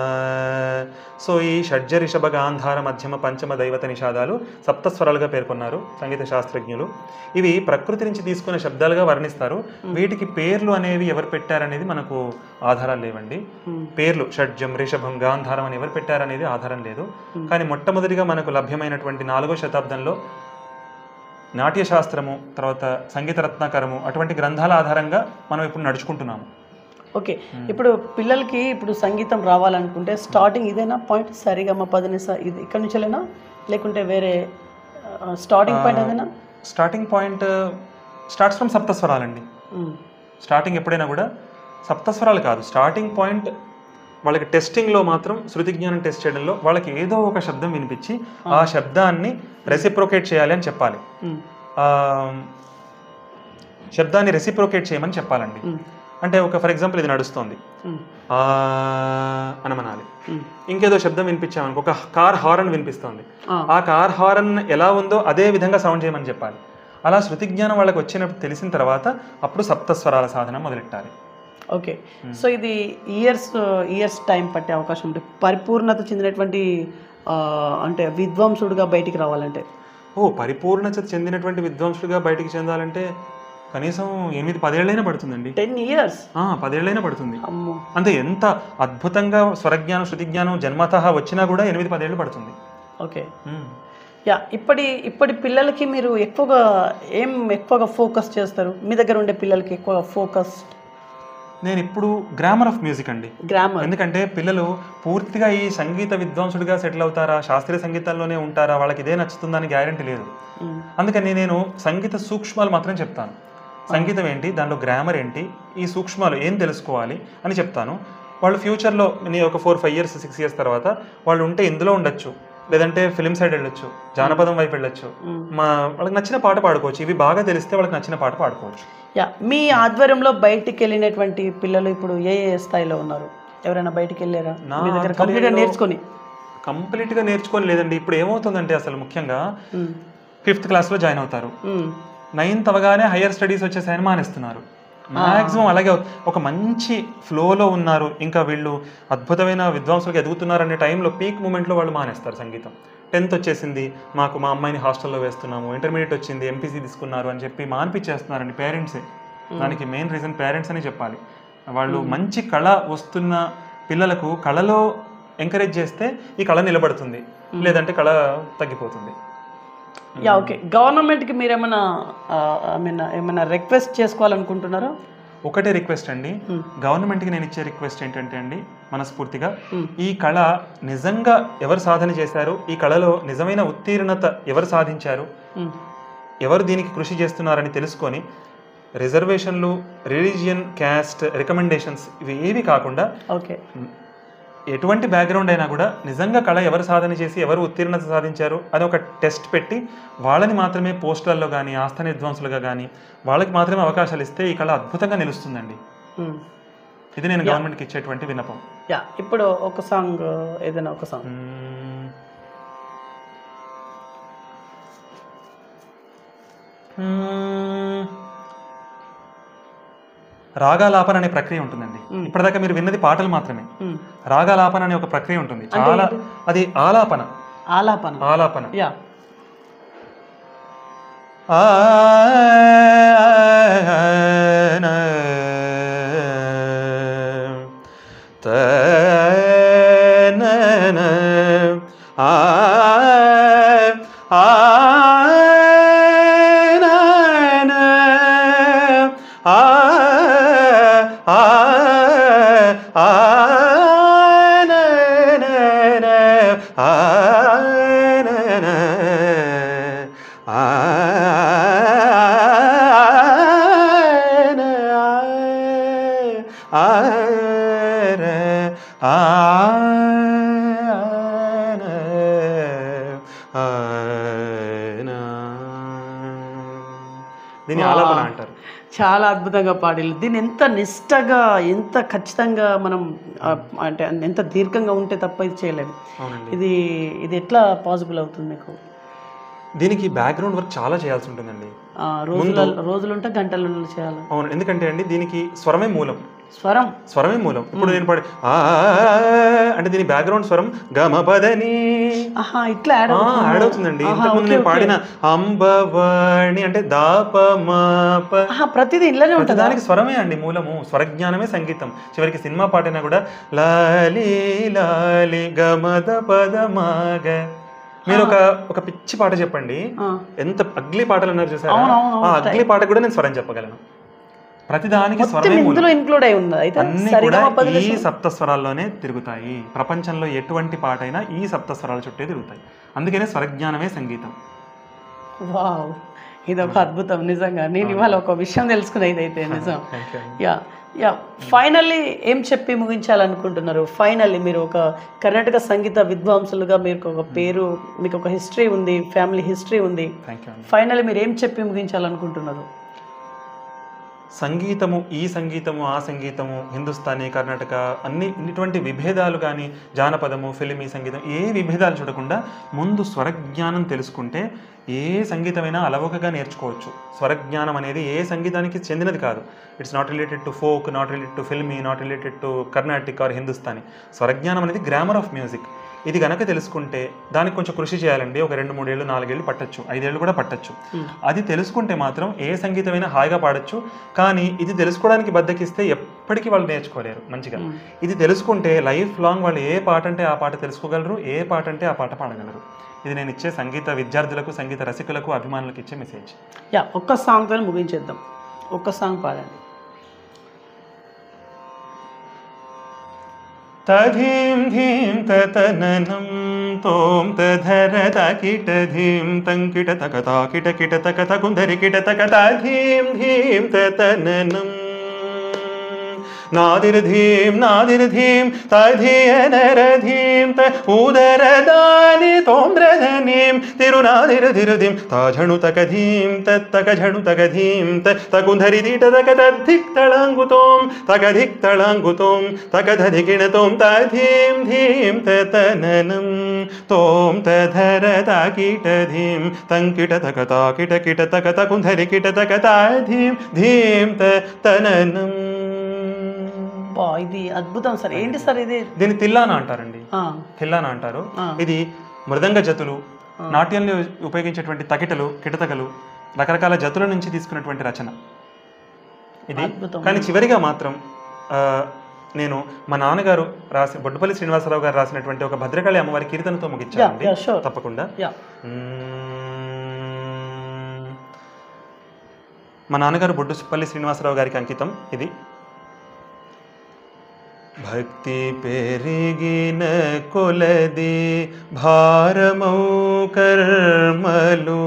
సో ఈ షడ్జ రిషభ గాంధార మధ్యమ పంచమ దైవత నిషాదాలు సప్తస్వరాలుగా పేర్కొన్నారు సంగీత శాస్త్రజ్ఞులు. ఇవి ప్రకృతి నుంచి తీసుకునే శబ్దాలుగా వర్ణిస్తారు. వీటికి పేర్లు అనేవి ఎవరు పెట్టారనేది మనకు ఆధారాలు లేవండి. పేర్లు షడ్జం రిషభం గాంధారం అని ఎవరు పెట్టారనేది ఆధారం లేదు. కానీ మొట్టమొదటిగా మనకు లభ్యమైనటువంటి 4వ శతాబ్దంలో నాట్యశాస్త్రము, తర్వాత సంగీత రత్నాకరము అటువంటి గ్రంథాల ఆధారంగా మనం ఇప్పుడు నడుచుకుంటున్నాము. ఓకే, ఇప్పుడు పిల్లలకి ఇప్పుడు సంగీతం రావాలనుకుంటే స్టార్టింగ్ ఇదేనా పాయింట్? సరిగమ పదనిస ఇది ఇక్కడ నుంచేనా, లేకుంటే వేరే స్టార్టింగ్ పాయింట్ అదేనా? స్టార్టింగ్ పాయింట్ స్టార్ట్స్ ఫ్రమ్ సప్తస్వరాలండి. స్టార్టింగ్ ఎప్పుడైనా కూడా సప్తస్వరాలు కాదు. స్టార్టింగ్ పాయింట్ వాళ్ళకి టెస్టింగ్లో మాత్రం శృతి జ్ఞానం టెస్ట్ చేయడంలో వాళ్ళకి ఏదో ఒక శబ్దం వినిపించి ఆ శబ్దాన్ని రెసిప్రోకేట్ చేయాలి అని చెప్పాలి. శబ్దాన్ని రెసిప్రోకేట్ చేయమని చెప్పాలండి. అంటే ఒక ఫర్ ఎగ్జాంపుల్ ఇది నడుస్తుంది అనమనాలి. ఇంకేదో శబ్దం వినిపించామనుకో, ఒక కార్ హారన్ వినిపిస్తుంది, ఆ కార్ హారన్ ఎలా ఉందో అదే విధంగా సౌండ్ చేయమని చెప్పాలి. అలా శృతి జ్ఞానం వాళ్ళకి వచ్చినప్పుడు తెలిసిన తర్వాత అప్పుడు సప్తస్వరాల సాధన మొదలెట్టాలి. ఓకే, సో ఇది ఇయర్స్ టైం పట్టే అవకాశం ఉంటుంది పరిపూర్ణత చెందినటువంటి అంటే విద్వాంసుడుగా బయటికి రావాలంటే? పరిపూర్ణత చెందినటువంటి విద్వాంసుడుగా బయటికి చెందాలంటే కనీసం 8-10 ఏళ్ళైనా పడుతుందండి. 10 years 10 ఏళ్ళైనా పడుతుంది. అంటే ఎంత అద్భుతంగా స్వరజ్ఞానం శృతి జ్ఞానం జన్మతః వచ్చినా కూడా 8-10 ఏళ్ళు పడుతుంది. Okay, yeah. ఇప్పటి పిల్లలకి మీరు ఎక్కువగా ఫోకస్ చేస్తారు? మీ దగ్గర ఉండే పిల్లలకి ఎక్కువగా ఫోకస్? నేను ఇప్పుడు గ్రామర్ ఆఫ్ మ్యూజిక్ అండి. గ్రామర్. ఎందుకంటే పిల్లలు పూర్తిగా ఈ సంగీత విద్వాంసుడిగా సెటిల్ అవుతారా, శాస్త్రీయ సంగీతంలోనే ఉంటారా, వాళ్ళకి ఇదే నచ్చుతుందని గ్యారంటీ లేదు. అందుకని నేను సంగీత సూక్ష్మాలు మాత్రం చెప్తాను. సంగీతం ఏంటి, దానిలో గ్రామర్ ఏంటి, ఈ సూక్ష్మాలు ఏం తెలుసుకోవాలి అని చెప్తాను. వాళ్ళు ఫ్యూచర్లో ఒక 4-5 years 6 years తర్వాత వాళ్ళు ఉంటే ఇందులో ఉండొచ్చు, లేదంటే ఫిలిం సైడ్ వెళ్ళొచ్చు, జానపదం వైపు వెళ్ళొచ్చు, వాళ్ళకి నచ్చిన పాట పాడుకోవచ్చు. ఇవి బాగా తెలిస్తే వాళ్ళకి నచ్చిన పాట పాడుకోవచ్చు. యా, మీ ఆధ్వర్యంలో బయటికి వెళ్ళినటువంటి పిల్లలు ఇప్పుడు ఏ స్థాయిలో ఉన్నారు? ఎవరైనా బయటికి వెళ్ళారా కంప్లీట్గా నేర్చుకొని? లేదండి. ఇప్పుడు ఏమవుతుందంటే అసలు ముఖ్యంగా 5th classలో జాయిన్ అవుతారు, 9th అవగానే హయ్యర్ స్టడీస్ వచ్చేసాయని మానేస్తున్నారు. మ్యాక్సిమం అలాగే ఒక మంచి ఫ్లోలో ఉన్నారు, ఇంకా వీళ్ళు అద్భుతమైన విద్వాంసులకు ఎదుగుతున్నారు అనే టైంలో పీక్ మూమెంట్లో వాళ్ళు మానేస్తారు సంగీతం. 10th వచ్చేసింది, మా అమ్మాయిని హాస్టల్లో వేస్తున్నాము, ఇంటర్మీడియట్ వచ్చింది, ఎంపీసీ తీసుకున్నారు అని చెప్పి మానిపించేస్తున్నారండి పేరెంట్సే. దానికి మెయిన్ రీజన్ పేరెంట్స్ అని చెప్పాలి. వాళ్ళు మంచి కళ వస్తున్న పిల్లలకు కళలో ఎంకరేజ్ చేస్తే ఈ కళ నిలబడుతుంది, లేదంటే కళ తగ్గిపోతుంది. Yeah, okay. గవర్నమెంట్కి మీరు ఏమైనా రిక్వెస్ట్ చేసుకోవాలనుకుంటున్నారా? ఒకటే రిక్వెస్ట్ అండి, గవర్నమెంట్కి నేను ఇచ్చే రిక్వెస్ట్ ఏంటంటే అండి, మనస్ఫూర్తిగా ఈ కళ నిజంగా ఎవరు సాధన చేశారు, ఈ కళలో నిజమైన ఉత్తీర్ణత ఎవరు సాధించారు, ఎవరు దీనికి కృషి చేస్తున్నారని తెలుసుకొని రిజర్వేషన్లు, రిలీజియన్, క్యాస్ట్, రికమెండేషన్స్ ఇవి ఏవి కాకుండా ఎటువంటి బ్యాక్గ్రౌండ్ అయినా కూడా నిజంగా కళ ఎవరు సాధన చేసి ఎవరు ఉత్తీర్ణత సాధించారు అని ఒక టెస్ట్ పెట్టి వాళ్ళని మాత్రమే పోస్టులలో కానీ ఆస్థాన విద్వాంసులుగా కానీ వాళ్ళకి మాత్రమే అవకాశాలు ఇస్తే ఈ కళ అద్భుతంగా నిలుస్తుందండి. ఇది నేను గవర్నమెంట్కి ఇచ్చేటువంటి విన్నపం. యా, ఇప్పుడు ఒక సాంగ్, ఏదైనా ఒక సాంగ్. రాగాలాపన అనే ప్రక్రియ ఉంటుందండి. ఇప్పటిదాకా మీరు విన్నది పాటలు మాత్రమే. రాగాలాపన అనే ఒక ప్రక్రియ ఉంటుంది, చాలా అది ఆలాపన. యా, దీన్ని ఆలాపన అంటారు. చాలా అద్భుతంగా పాడిల్లు. దీన్ని ఎంత నిష్టగా, ఎంత ఖచ్చితంగా మనం అంటే ఎంత దీర్ఘంగా ఉంటే తప్ప ఇది చేయలేము. ఇది ఎట్లా పాసిబుల్ అవుతుంది మీకు? దీనికి బ్యాక్గ్రౌండ్ వర్క్ చాలా చేయాల్సి ఉంటుందండి. రోజులుంటే గంటలు చేయాలి. అవును, ఎందుకంటే అండి దీనికి స్వరమే మూలం. స్వరమే మూలం. ఇప్పుడు నేను పాడే అంటే దీని బ్యాక్గ్రౌండ్ స్వరం గమపదని ఇట్లా యాడ్ అవుతుందండి. ఇంతకుముందు నేను పాడిన అంబవాణి అంటే ప్రతిదీ ఇలానే ఉంటుంది. దానికి స్వరమే అండి మూలము. స్వరజ్ఞానమే సంగీతం. చివరికి సినిమా పాడినా కూడా లాలి లాలి గమద పదమాగ. మీరు ఒక పిచ్చి పాట చెప్పండి, ఎంత అగ్లీ పాటలు అన్నారు చూసారా, ఆ అగ్లీ పాట కూడా నేను స్వరం చెప్పగలను. ప్రతిదానికి స్వరమే ఇంక్లూడ్ అయి ఉంది. అన్ని కూడా ఈ సప్త స్వరాల్లోనే తిరుగుతాయి. ప్రపంచంలో ఎటువంటి పాట అయినా ఈ సప్త స్వరాల చుట్టే తిరుగుతాయి. అందుకనే స్వరజ్ఞానమే సంగీతం. వావ్, ఇది ఒక అద్భుతం నిజంగా. నేను ఇవాళ ఒక విషయం తెలుసుకున్నా, ఇదైతే నిజం. యా ఫైనల్లీ ఏం చెప్పి ముగించాలనుకుంటున్నారు? ఫైనల్లీ మీరు ఒక కర్ణాటక సంగీత విద్వాంసులుగా మీకు ఒక పేరు, మీకు ఒక హిస్టరీ ఉంది, ఫ్యామిలీ హిస్టరీ ఉంది. ఫైనల్లీ మీరు ఏం చెప్పి ముగించాలనుకుంటున్నారు? సంగీతము, ఈ సంగీతము, ఆ సంగీతము, హిందుస్థానీ, కర్ణాటక అన్ని ఇటువంటి విభేదాలు కానీ, జానపదము, ఫిలిమీ సంగీతం, ఏ విభేదాలు చూడకుండా ముందు స్వరజ్ఞానం తెలుసుకుంటే ఏ సంగీతమైనా అలవోకగా నేర్చుకోవచ్చు. స్వరజ్ఞానం అనేది ఏ సంగీతానికి చెందినది కాదు. It's not related to folk, not related to filmy, not related to Carnatic or Hindustani. స్వరజ్ఞానం అనేది గ్రామర్ ఆఫ్ మ్యూజిక్. ఇది కనుక తెలుసుకుంటే దానికి కొంచెం కృషి చేయాలండి. ఒక 2-3 ఏళ్ళు, 4 ఏళ్ళు పట్టచ్చు, 5 ఏళ్ళు కూడా పట్టచ్చు. అది తెలుసుకుంటే మాత్రం ఏ సంగీతమైనా హాయిగా పాడచ్చు. కానీ ఇది తెలుసుకోవడానికి బద్దకిస్తే ఎప్పటికీ వాళ్ళు నేర్చుకోలేరు మంచిగా. ఇది తెలుసుకుంటే లైఫ్ లాంగ్ వాళ్ళు ఏ పాట అంటే ఆ పాట తెలుసుకోగలరు, ఏ పాట అంటే ఆ పాట పాడగలరు. ఇది నేను ఇచ్చే సంగీత విద్యార్థులకు, సంగీత రసికులకు, అభిమానులకు ఇచ్చే మెసేజ్. ఒక్క సాంగ్తో ముగించేద్దాం. ఒక్క సాంగ్ పాడండి. తధీం ధీం తతననం తోం తధర తకిట ధీం తంకిట తక తాకిట కిట తక తకుందరి కిట తక తధీం ధీం తతననం నాదిర్ధీం నాదిర్ధీం తధియనరధీం త ఉదరదాని తోంద్రధనీం తిరునాదిర్ధిరుధిం తాఝణు తకధీం తత్తకఝణు తకధీం తకుంధరి దీట తక తద్ధిక్ తళంగుతోం తకధిక్ తళంగుతోం తకధధికిణతోం తధీం ధీం తతననం తోం తధర తాకిట ధీం తంకిట తక తాకిట కిట తక తకుంధరి కిట తక తధీం ధీం తననం. ఇది అద్భుతం సార్. ఏంటి సార్ ఇది? దీన్ని తిల్లానా అంటారండి. తిల్లానా అంటారు. ఇది మృదంగ జతులు, నాట్యంలో ఉపయోగించేటువంటి తకిటలు, కిటతకలు, రకరకాల జతుల నుంచి తీసుకున్నటువంటి రచన ఇది. కానీ చివరిగా మాత్రం నేను మా నాన్నగారు రాసి బొడ్డుపల్లి శ్రీనివాసరావు గారు రాసినటువంటి ఒక భద్రకాళి అమ్మవారి కీర్తనతో ముగించానండి. తప్పకుండా. మా నాన్నగారు బొడ్డుపల్లి శ్రీనివాసరావు గారికి అంకితం ఇది. భక్తి పెరిగిన కొలది భారమౌ కర్మలు,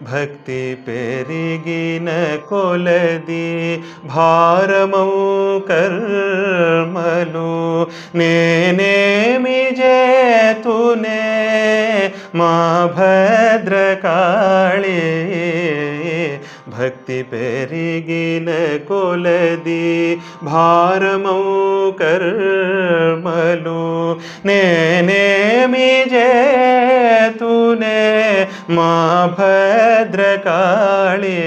భక్తి పెరిగిన కొలది భారమౌ కర్మలు, నేనేమి చేతునే మా భద్రకాళి, భక్తి పెరిగిన కొలది భారమౌ కర్మలు, నేనేమి చేతునే మా భద్రకాళి,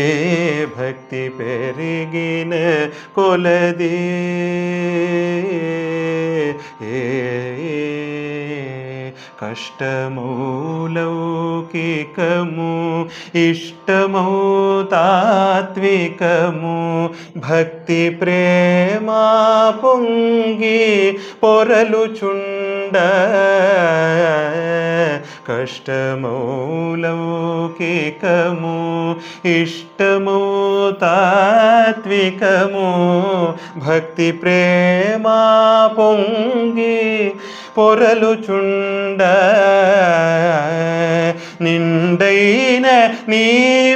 ఏ భక్తి పెరిగిన కొలది కష్టమౌ లౌకికము ఇష్టమౌ తాత్వికము, భక్తి ప్రేమ పొంగి పొరలుచుండ, కష్టమౌ లౌకికము ఇష్టమౌ తాత్వికము, భక్తి ప్రేమ పొంగి పొరలుచుండ, నిండైన నీ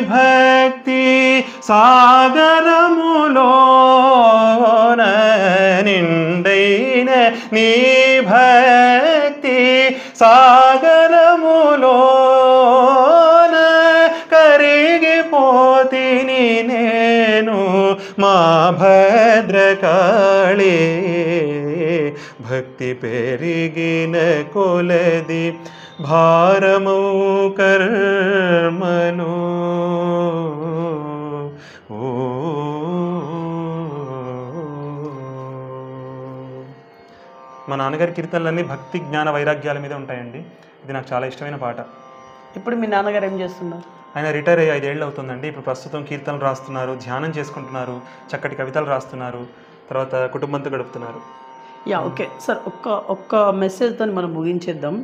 భక్తి సాగరములోన, నిండైన నీ భక్తి సాగరములోన కరిగిపోతిని నేను మా భద్రకాళి, భక్తి పెరిగిన కొలది భారమౌ కర్మలు ఓ మా నాన్నగారి కీర్తనలన్నీ భక్తి జ్ఞాన వైరాగ్యాల మీద ఉంటాయండి. ఇది నాకు చాలా ఇష్టమైన పాట. ఇప్పుడు మీ నాన్నగారు ఏం చేస్తున్నారు? ఆయన రిటైర్ అయ్యి 5 ఏళ్ళు అవుతుందండి. ఇప్పుడు ప్రస్తుతం కీర్తనలు రాస్తున్నారు, ధ్యానం చేసుకుంటున్నారు, చక్కటి కవితలు రాస్తున్నారు, తర్వాత కుటుంబంతో గడుపుతున్నారు. ఓకే సార్, ఒక్క మెసేజ్తో మనం ముగించేద్దాం.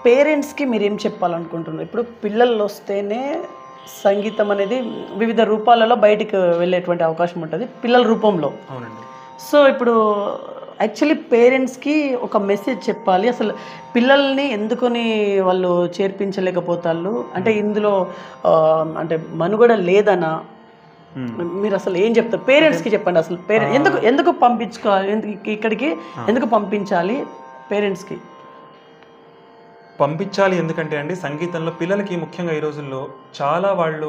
పేరెంట్స్కి మీరు ఏం చెప్పాలనుకుంటున్నారు? ఇప్పుడు పిల్లలు వస్తేనే సంగీతం అనేది వివిధ రూపాలలో బయటికి వెళ్ళేటువంటి అవకాశం ఉంటుంది, పిల్లల రూపంలో. అవునండి. సో ఇప్పుడు యాక్చువల్లీ పేరెంట్స్కి ఒక మెసేజ్ చెప్పాలి. అసలు పిల్లల్ని ఎందుకని వాళ్ళు చేర్పించలేకపోతారు, అంటే ఇందులో అంటే మనుగడ లేదనా? మీరు అసలు ఏం చెప్తారు పేరెంట్స్కి? చెప్పండి అసలు ఎందుకు పంపించుకోవాలి, ఇక్కడికి ఎందుకు పంపించాలి పేరెంట్స్కి? పంపించాలి ఎందుకంటే అండి, సంగీతంలో పిల్లలకి ముఖ్యంగా ఈ రోజుల్లో చాలా వాళ్ళు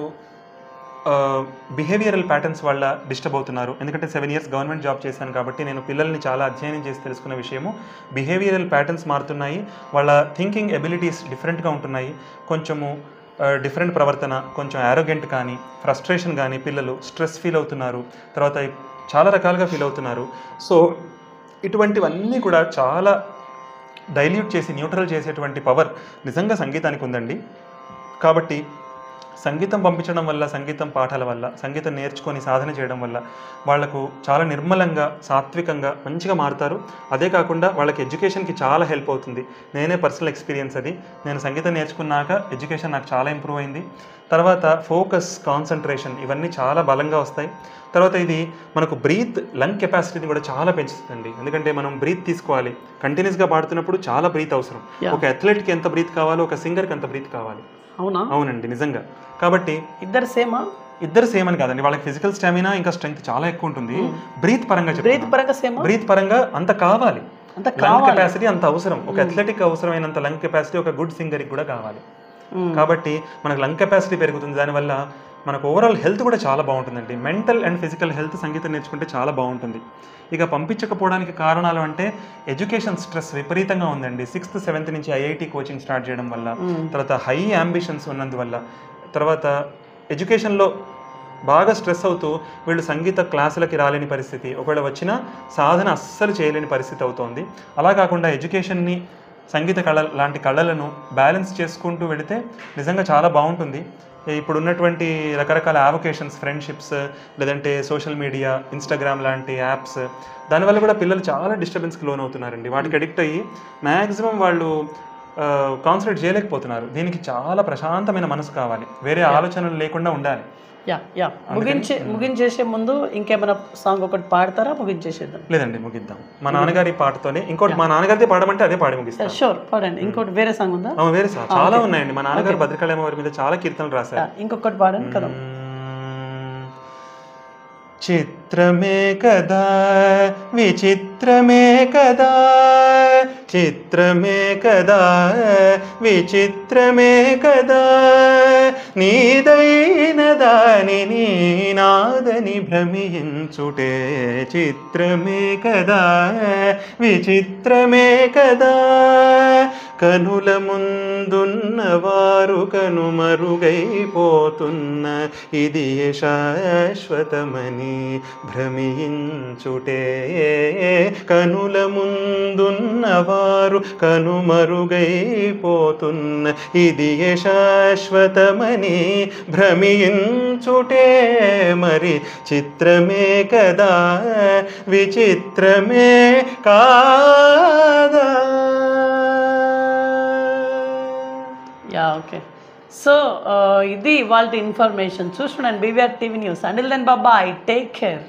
బిహేవియరల్ ప్యాటర్న్స్ వల్ల డిస్టర్బ్ అవుతున్నారు. ఎందుకంటే 7 years గవర్నమెంట్ జాబ్ చేశాను కాబట్టి నేను పిల్లల్ని చాలా అధ్యయనం చేసి తెలుసుకున్న విషయము, బిహేవియరల్ ప్యాటర్న్స్ మారుతున్నాయి, వాళ్ళ థింకింగ్ ఎబిలిటీస్ డిఫరెంట్గా ఉంటున్నాయి, కొంచెము డిఫరెంట్ ప్రవర్తన, కొంచెం యారోగెంట్ కానీ, ఫ్రస్ట్రేషన్ కానీ, పిల్లలు స్ట్రెస్ ఫీల్ అవుతున్నారు, తర్వాత చాలా రకాలుగా ఫీల్ అవుతున్నారు. సో ఇటువంటివన్నీ కూడా చాలా డైల్యూట్ చేసి న్యూట్రల్ చేసేటువంటి పవర్ నిజంగా సంగీతానికి ఉందండి. కాబట్టి సంగీతం పంపించడం వల్ల, సంగీతం పాఠాల వల్ల, సంగీతం నేర్చుకొని సాధన చేయడం వల్ల వాళ్లకు చాలా నిర్మలంగా, సాత్వికంగా, మంచిగా మారుతారు. అదే కాకుండా వాళ్ళకి ఎడ్యుకేషన్కి చాలా హెల్ప్ అవుతుంది. నేనే పర్సనల్ ఎక్స్పీరియన్స్ అది. నేను సంగీతం నేర్చుకున్నాక ఎడ్యుకేషన్ నాకు చాలా ఇంప్రూవ్ అయింది. తర్వాత ఫోకస్, కాన్సన్ట్రేషన్ ఇవన్నీ చాలా బలంగా వస్తాయి. తర్వాత ఇది మనకు బ్రీత్, లంగ్ కెపాసిటీని కూడా చాలా పెంచుతుందండి. ఎందుకంటే మనం బ్రీత్ తీసుకోవాలి, కంటిన్యూస్గా పాడుతున్నప్పుడు చాలా బ్రీత్ అవసరం. ఒక అథ్లెట్కి ఎంత బ్రీత్ కావాలో ఒక సింగర్కి అంత బ్రీత్ కావాలి. అవునా? అవునండి, నిజంగా. కాబట్టి ఇద్దరు సేమ్ అని కాదండి, వాళ్ళకి ఫిజికల్ స్టామినా ఇంకా స్ట్రెంగ్త్ చాలా ఎక్కువ ఉంటుంది. బ్రీత్ పరంగా బ్రీత్ పరంగా అంత కావాలి, లంగ్ కెపాసిటీ అంత అవసరం. ఒక అథ్లెటిక్ అవసరమైనంత లంగ్ కెపాసిటీ ఒక గుడ్ సింగర్కి కూడా కావాలి. కాబట్టి మనకు లంగ్ కెపాసిటీ పెరుగుతుంది, దానివల్ల మనకు ఓవరాల్ హెల్త్ కూడా చాలా బాగుంటుందండి. మెంటల్ అండ్ ఫిజికల్ హెల్త్ సంగీతం నేర్చుకుంటే చాలా బాగుంటుంది. ఇక పంపించకపోవడానికి కారణాలు అంటే ఎడ్యుకేషన్ స్ట్రెస్ విపరీతంగా ఉందండి. 6th 7th నుంచి ఐఐటి కోచింగ్ స్టార్ట్ చేయడం వల్ల, తర్వాత హై అంబిషన్స్ ఉన్నందువల్ల, తర్వాత ఎడ్యుకేషన్లో బాగా స్ట్రెస్ అవుతూ వీళ్ళు సంగీత క్లాసులకి రాలేని పరిస్థితి, ఒకవేళ వచ్చినా సాధన అస్సలు చేయలేని పరిస్థితి అవుతోంది. అలా కాకుండా ఎడ్యుకేషన్ని, సంగీత కళ లాంటి కళలను బ్యాలెన్స్ చేసుకుంటూ వెళితే నిజంగా చాలా బాగుంటుంది. ఇప్పుడు ఉన్నటువంటి రకరకాల అవొకేషన్స్, ఫ్రెండ్షిప్స్, లేదంటే సోషల్ మీడియా, ఇన్స్టాగ్రామ్ లాంటి యాప్స్, దానివల్ల కూడా పిల్లలు చాలా డిస్టర్బెన్స్కి లోన్ అవుతున్నారండి. వాటికి అడిక్ట్ అయ్యి మ్యాక్సిమం వాళ్ళు కాన్సన్ట్రేట్ చేయలేకపోతున్నారు. దీనికి చాలా ప్రశాంతమైన మనసు కావాలి, వేరే ఆలోచనలు లేకుండా ఉండాలి. ముగించేసే ముందు ఇంకేమైనా సాంగ్ ఒకటి పాడతారా? ముగించేసేద్దాం. లేదండి, ముగిద్దాం. మా నాన్నగారి పాటతోనే ఇంకోటి, మా నాన్నగారిది పాడమంటే అదే పాడి ముగిస్తాం. షూర్, పాడండి. ఇంకోటి వేరే సాంగ్ ఉందా? వేరే సాంగ్ చాలా ఉన్నాయండి. మా నాన్నగారు భద్రకాళమ్మ వారి మీద చాలా కీర్తనలు రాశారు. ఇంకొకటి పాడండి కదా. చిత్రమే కదా, విచిత్రమే కదా, చిత్రమే కదా, విచిత్రమే కదా, నీదైన దానిని నాదని భ్రమించుటే చిత్రమే కదా, విచిత్రమే కదా, కనుల ముందున్నవారు కనుమరుగైపోతున్న ఇది శాశ్వతమని భ్రమించుటే, కనుల ముందున్నవారు కనుమరుగైపోతున్న ఇది శాశ్వతమని భ్రమించుటే, మరి చిత్రమే కదా, విచిత్రమే కాదా. ఓకే, సో ఇది వాళ్ళ ఇన్ఫర్మేషన్. చూస్తున్నాను BVR TV news. Until then bye, take care.